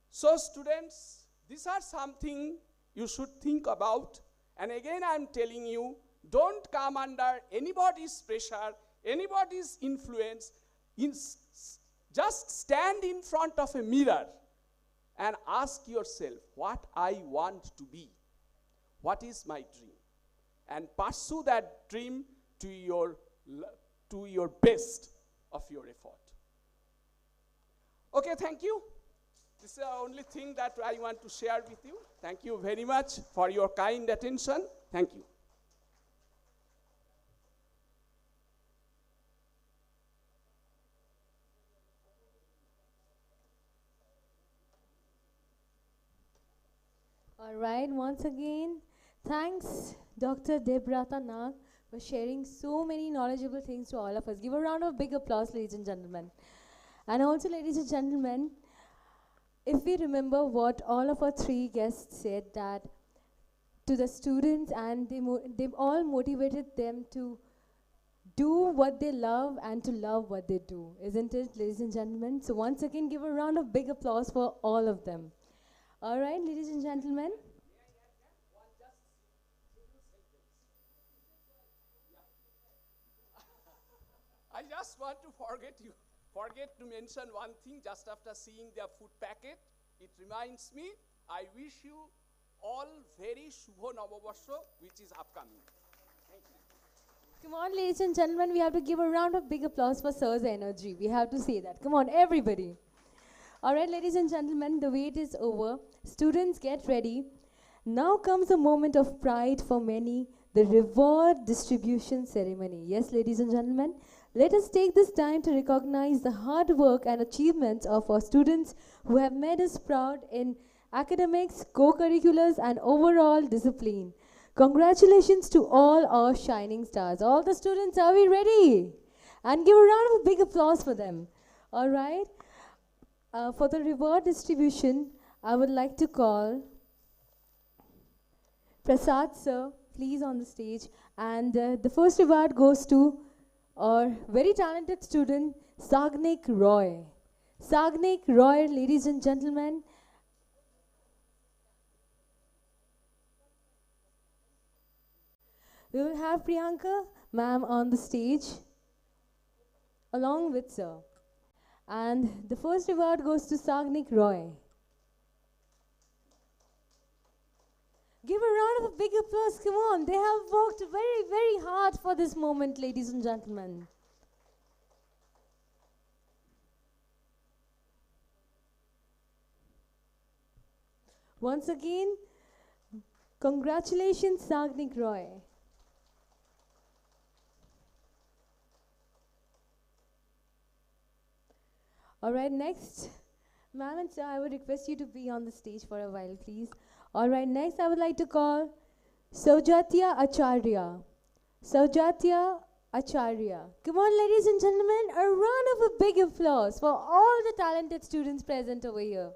So students, these are something you should think about. And again, I'm telling you, don't come under anybody's pressure, anybody's influence. Just stand in front of a mirror and ask yourself what I want to be. What is my dream? And pursue that dream to your best of your effort. Okay, thank you. This is the only thing that I want to share with you. Thank you very much for your kind attention. Thank you. All right, once again, thanks Dr. Debrata Nag for sharing so many knowledgeable things to all of us. Give a round of big applause, ladies and gentlemen. And also, ladies and gentlemen, if we remember what all of our three guests said, that to the students, and they all motivated them to do what they love and to love what they do, isn't it, ladies and gentlemen? So once again, give a round of big applause for all of them. All right, ladies and gentlemen. I just want to forget to mention one thing. Just after seeing their food packet, it reminds me, I wish you all very Shubho Noboborsho, which is upcoming. Thank you. Come on, ladies and gentlemen, we have to give a round of big applause for Sir's energy. We have to say that. Come on, everybody. All right, ladies and gentlemen, the wait is over. Students, get ready. Now comes a moment of pride for many, the reward distribution ceremony. Yes, ladies and gentlemen, let us take this time to recognize the hard work and achievements of our students who have made us proud in academics, co-curriculars, and overall discipline. Congratulations to all our shining stars. All the students, are we ready? And give a round of big applause for them. All right. For the reward distribution, I would like to call Prasad sir, please on the stage. And the first reward goes to our very talented student, Sagnik Roy. Sagnik Roy, ladies and gentlemen. We will have Priyanka ma'am on the stage along with sir. And the first reward goes to Sagnik Roy. Give a round of a big applause, come on. They have worked very, very hard for this moment, ladies and gentlemen. Once again, congratulations, Sagnik Roy. All right, next, ma'am and sir, I would request you to be on the stage for a while, please. All right, next I would like to call Saujatya Acharya. Saujatya Acharya. Come on, ladies and gentlemen, a round of a big applause for all the talented students present over here.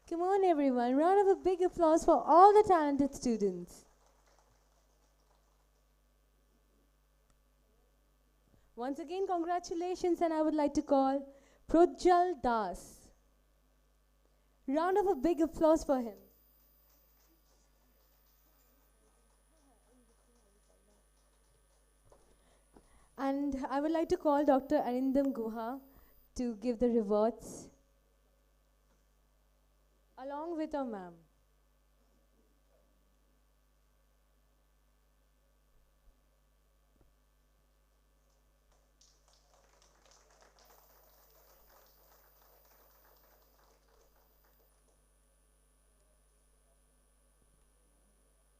Come on, everyone. Round of a big applause for all the talented students. Once again, congratulations, and I would like to call Projal Das. Round of a big applause for him. And I would like to call Dr. Arindam Guha to give the rewards, along with our ma'am.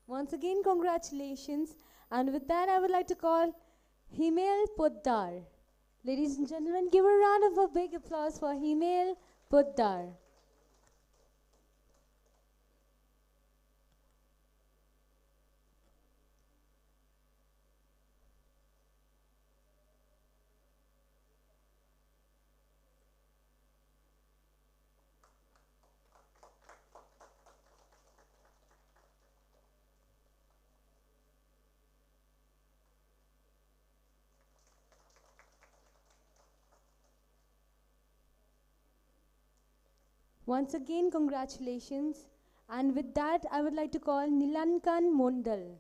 Once again, congratulations. And with that, I would like to call Himel Poddar. Ladies and gentlemen, give a round of a big applause for Himel Poddar. Once again, congratulations. And with that, I would like to call Nilankan Mondal.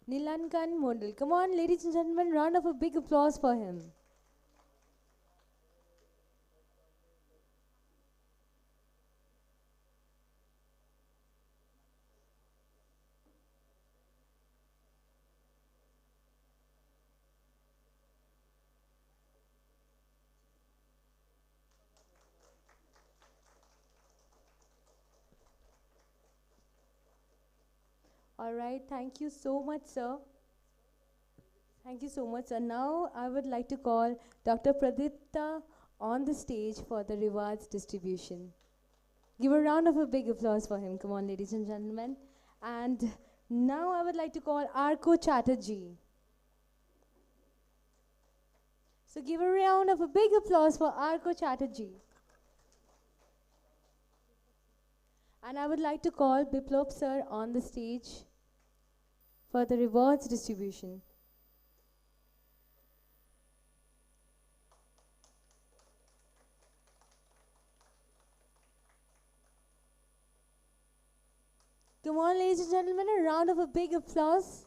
Nilankan Mondal. Come on, ladies and gentlemen, round of a big applause for him. All right, thank you so much, sir. Thank you so much, sir. Now, I would like to call Dr. Pradipta on the stage for the rewards distribution. Give a round of a big applause for him. Come on, ladies and gentlemen. And now I would like to call Arko Chatterjee. So give a round of a big applause for Arko Chatterjee. And I would like to call Biplop sir on the stage for the rewards distribution. Come on, ladies and gentlemen, a round of a big applause.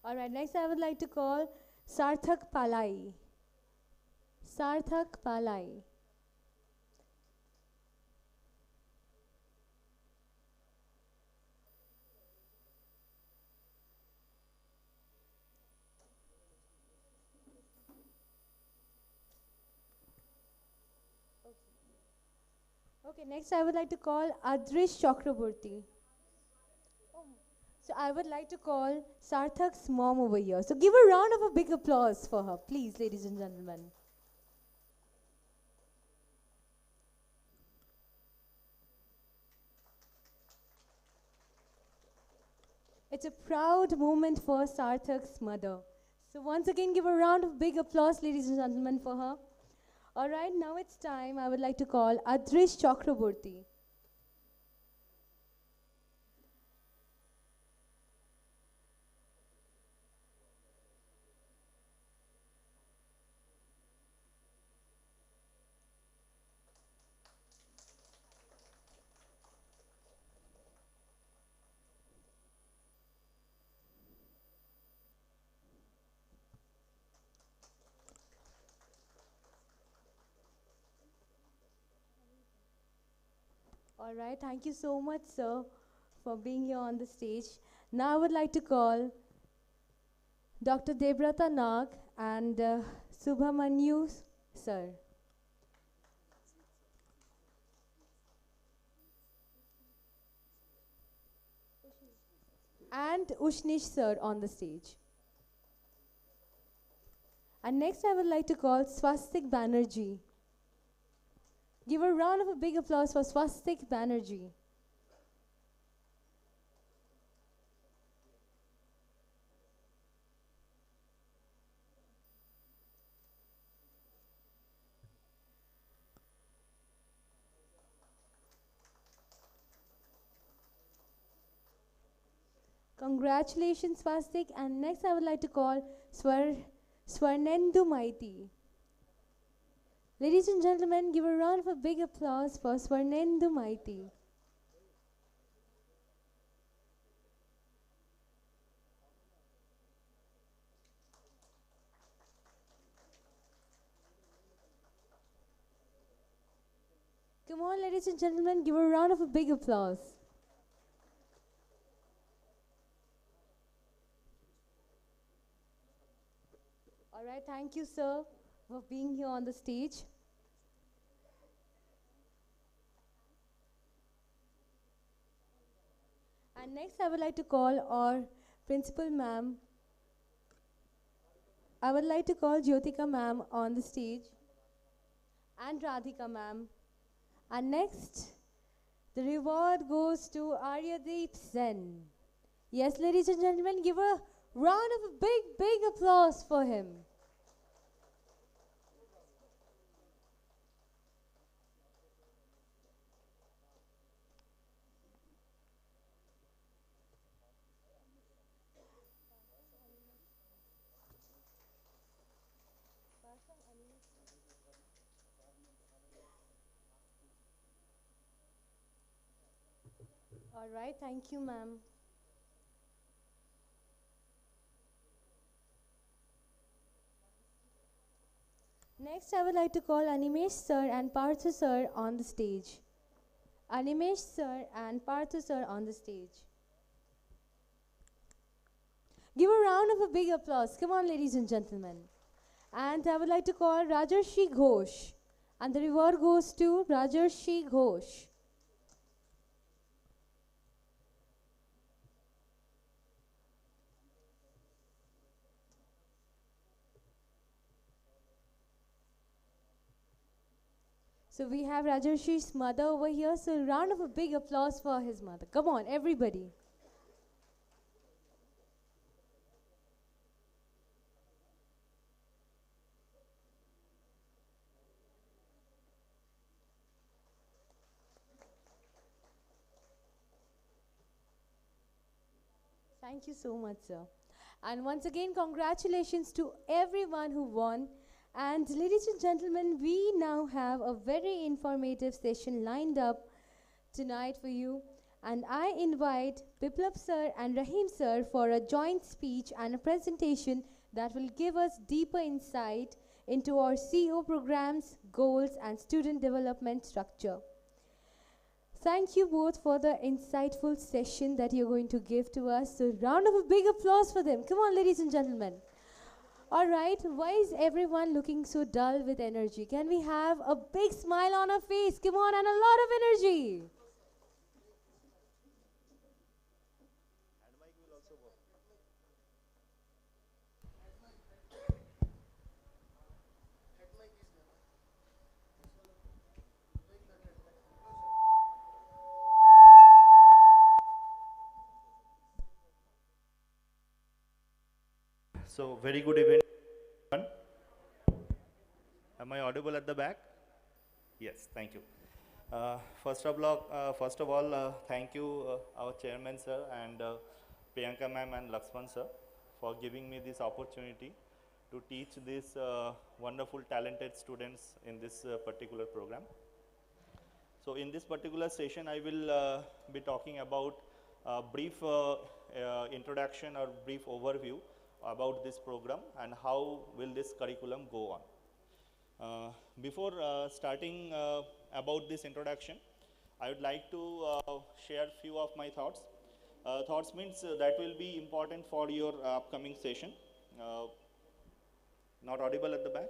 All right, next I would like to call Sarthak Palai. Sarthak Palai. Okay, next I would like to call Adrish Chakraborty. So I would like to call Sarthak's mom over here. So give a round of a big applause for her, please, ladies and gentlemen. It's a proud moment for Sarthak's mother. So once again, give a round of big applause, ladies and gentlemen, for her. All right, now it's time. I would like to call Adrish Chakraborty. All right, thank you so much, sir, for being here on the stage. Now I would like to call Dr. Debrata Nag and Subhamanyu, sir. And Ushnish, sir, on the stage. And next I would like to call Swastik Banerjee. Give a round of a big applause for Swastik Banerjee. Congratulations, Swastik. And next I would like to call Swarnendu Maiti. Ladies and gentlemen, give a round of a big applause for Swarnendu Maiti. Come on, ladies and gentlemen, give a round of a big applause. All right, thank you, sir, for being here on the stage. And next I would like to call our principal ma'am. I would like to call Jyotika ma'am on the stage and Radhika ma'am. And next, the reward goes to Aryadeep Sen. Yes, ladies and gentlemen, give a round of a big applause for him. All right, thank you, ma'am. Next, I would like to call Animesh sir and Parthu sir on the stage. Animesh sir and Parthu sir on the stage. Give a round of a big applause. Come on, ladies and gentlemen. And I would like to call Rajarshi Ghosh. And the reward goes to Rajarshi Ghosh. So we have Rajarshi's mother over here. So a round of a big applause for his mother. Come on, everybody. Thank you so much, sir. And once again, congratulations to everyone who won. And ladies and gentlemen, we now have a very informative session lined up tonight for you. And I invite Biplab sir and Rahim sir for a joint speech and a presentation that will give us deeper insight into our CO programs, goals, and student development structure. Thank you both for the insightful session that you're going to give to us. So, round of a big applause for them. Come on, ladies and gentlemen. All right, why is everyone looking so dull with energy? Can we have a big smile on our face? Come on, and a lot of energy. So, very good evening, everyone. Am I audible at the back? Yes, thank you. First of all, thank you, our chairman sir and Priyanka ma'am and Lakshman sir for giving me this opportunity to teach these wonderful, talented students in this particular program. So, in this particular session, I will be talking about a brief introduction or brief overview about this program and how will this curriculum go on. Before starting about this introduction, I would like to share few of my thoughts. Thoughts means that will be important for your upcoming session. Not audible at the back?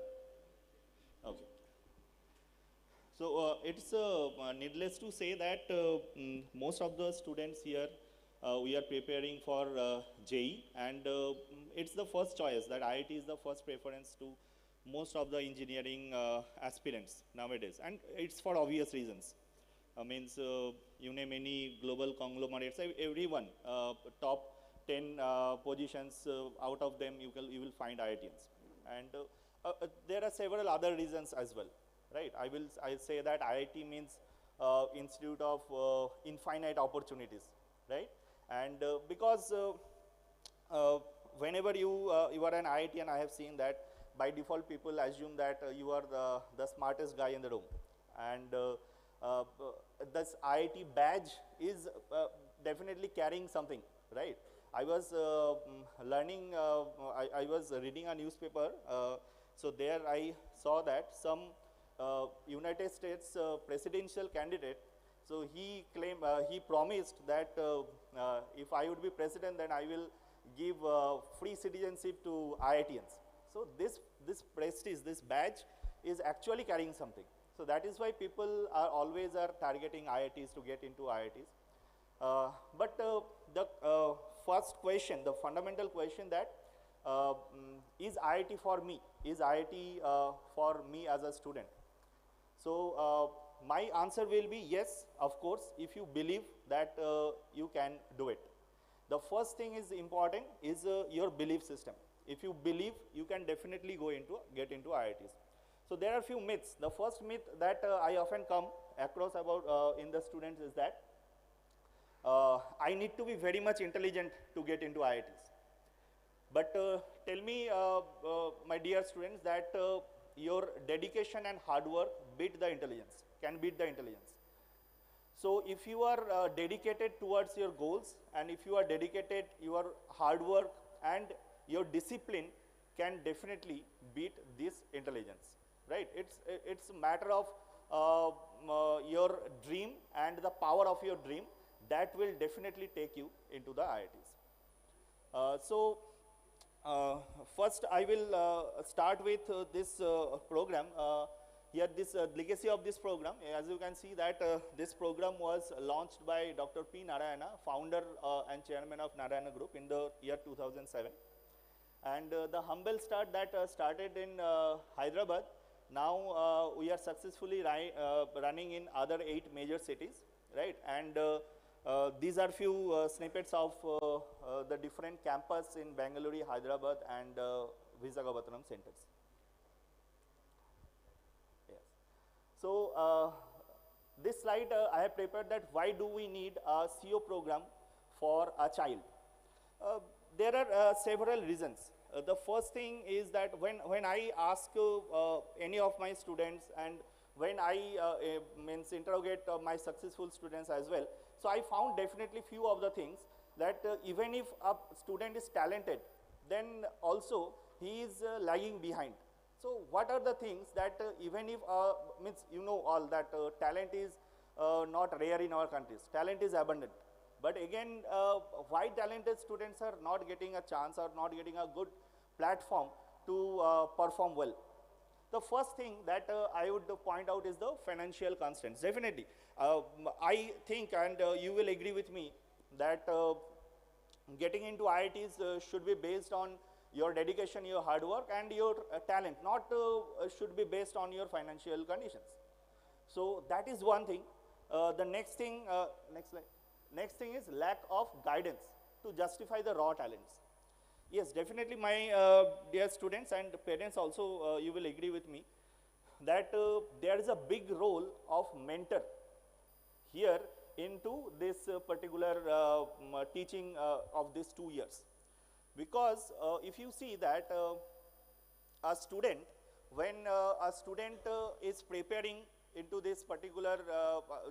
Okay. So it's needless to say that most of the students here we are preparing for JEE, and it's the first choice that IIT is the first preference to most of the engineering aspirants nowadays, and it's for obvious reasons. Means you name any global conglomerates, everyone, top 10 positions, out of them you will find IITians. And there are several other reasons as well, right? I'll say that IIT means Institute of Infinite Opportunities, right? And because whenever you are an IITian, I have seen that by default people assume that you are the smartest guy in the room, and this IIT badge is definitely carrying something, right? I was learning, I was reading a newspaper, so there I saw that some United States presidential candidate, so he claimed, he promised that if I would be president, then I will give free citizenship to IITians. So this prestige, this badge is actually carrying something. So that is why people are always targeting IITs to get into IITs. But the first question, the fundamental question that is IIT for me? Is IIT for me as a student? So my answer will be yes, of course, if you believe that you can do it. The first thing is important is your belief system. If you believe, you can definitely get into IITs. So there are few myths. The first myth that I often come across about in the students is that I need to be very much intelligent to get into IITs. But tell me, my dear students, that your dedication and hard work can beat the intelligence. So if you are dedicated towards your goals, and if you are dedicated, your hard work and your discipline can definitely beat this intelligence, right? It's a matter of your dream and the power of your dream that will definitely take you into the IITs. So first I will start with this program. Here this legacy of this program, as you can see that this program was launched by Dr. P. Narayana, founder and chairman of Narayana Group in the year 2007. And the humble start that started in Hyderabad, now we are successfully running in other 8 major cities, right? And these are few snippets of the different campus in Bangalore, Hyderabad and Visakhapatnam centers. Yes. So this slide I have prepared that why do we need a CO program for a child? there are several reasons. The first thing is that when I ask any of my students, and when I means interrogate my successful students as well, so I found definitely few of the things that even if a student is talented, then also he is lagging behind. So what are the things that even if means you know all that talent is not rare in our countries, talent is abundant. But again, why talented students are not getting a chance or not getting a good platform to perform well? The first thing that I would point out is the financial constraints. Definitely, I think, and you will agree with me, that getting into IITs should be based on your dedication, your hard work, and your talent, not should be based on your financial conditions. So that is one thing. The next thing, next slide. Next thing is lack of guidance to justify the raw talents. Yes, definitely, my dear students and parents also, you will agree with me that there is a big role of mentor here into this particular teaching of these 2 years. Because if you see that a student, when a student is preparing into this particular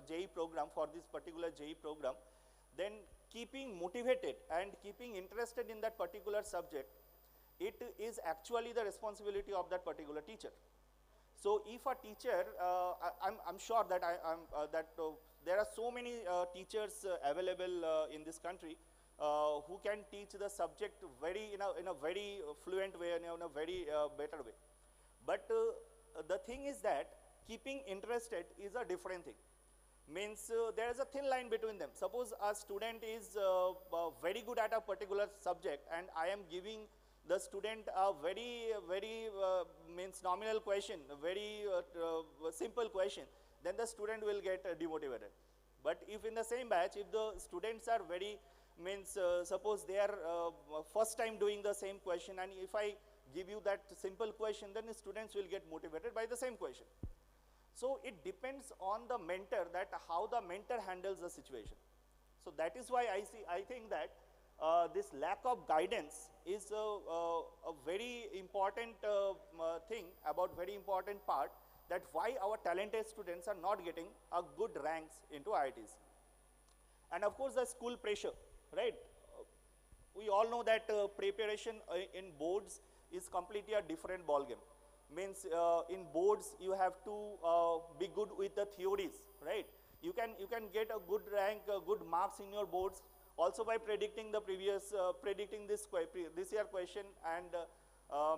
JEE program, for this particular JEE program, then keeping motivated and keeping interested in that particular subject, it is actually the responsibility of that particular teacher. So if a teacher, I'm sure that there are so many teachers available in this country who can teach the subject very in a very fluent way and in a very better way. But the thing is that keeping interested is a different thing. Means there is a thin line between them. Suppose a student is very good at a particular subject, and I am giving the student a very means nominal question, a very simple question, then the student will get demotivated. But if in the same batch, if the students are very means suppose they are first time doing the same question, and if I give you that simple question, then the students will get motivated by the same question. So it depends on the mentor, that how the mentor handles the situation. So that is why I think that this lack of guidance is a very important thing, about very important part, that why our talented students are not getting a good ranks into IITs. And of course the school pressure, right? We all know that preparation in boards is completely a different ballgame. Means in boards you have to be good with the theories, right? You can get a good rank, good marks in your boards also by predicting the previous predicting this year question, and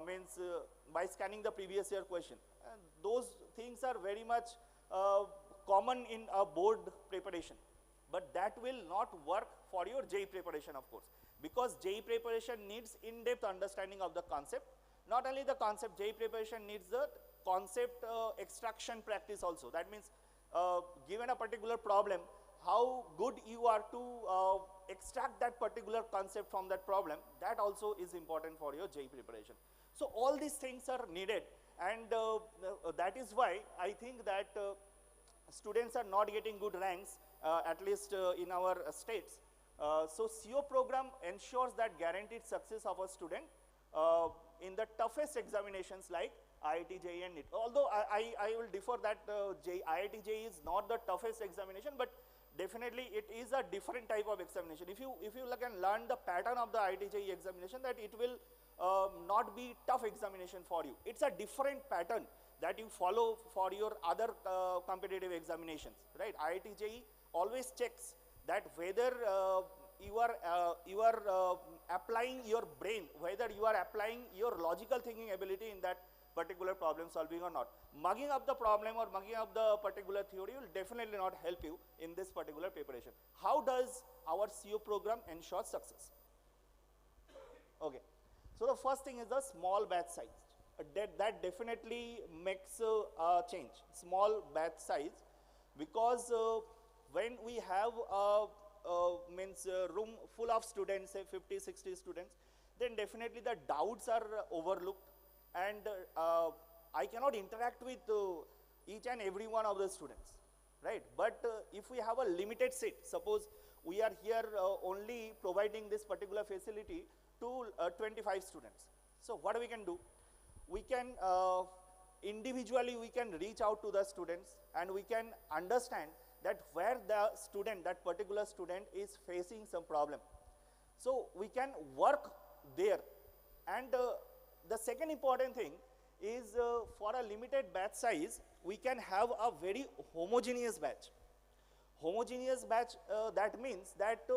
means by scanning the previous year question. And those things are very much common in a board preparation, but that will not work for your JEE preparation, of course, because JEE preparation needs in-depth understanding of the concept. Not only the concept, JEE preparation needs the concept extraction practice also. That means given a particular problem, how good you are to extract that particular concept from that problem, that also is important for your JEE preparation. So all these things are needed, and that is why I think that students are not getting good ranks, at least in our states. So CO program ensures that guaranteed success of a student in the toughest examinations like IIT, JEE and NEET. Although I will differ that IIT, JEE is not the toughest examination, but definitely it is a different type of examination. If you can learn the pattern of the IIT, JEE examination, that it will not be tough examination for you. It's a different pattern that you follow for your other competitive examinations, right? IIT, JEE always checks that whether you are applying your brain, whether you are applying your logical thinking ability in that particular problem solving or not. Mugging up the problem or mugging up the particular theory will definitely not help you in this particular preparation. How does our CO program ensure success? Okay, so the first thing is the small batch size. That definitely makes a change, small batch size, because when we have a room full of students, say 50, 60 students, then definitely the doubts are overlooked, and I cannot interact with each and every one of the students, right? But if we have a limited seat, suppose we are here only providing this particular facility to 25 students. So what we can do? We can individually we can reach out to the students and we can understand that where the student, that particular student is facing some problem. So we can work there. And the second important thing is for a limited batch size, we can have a very homogeneous batch. Homogeneous batch, that means that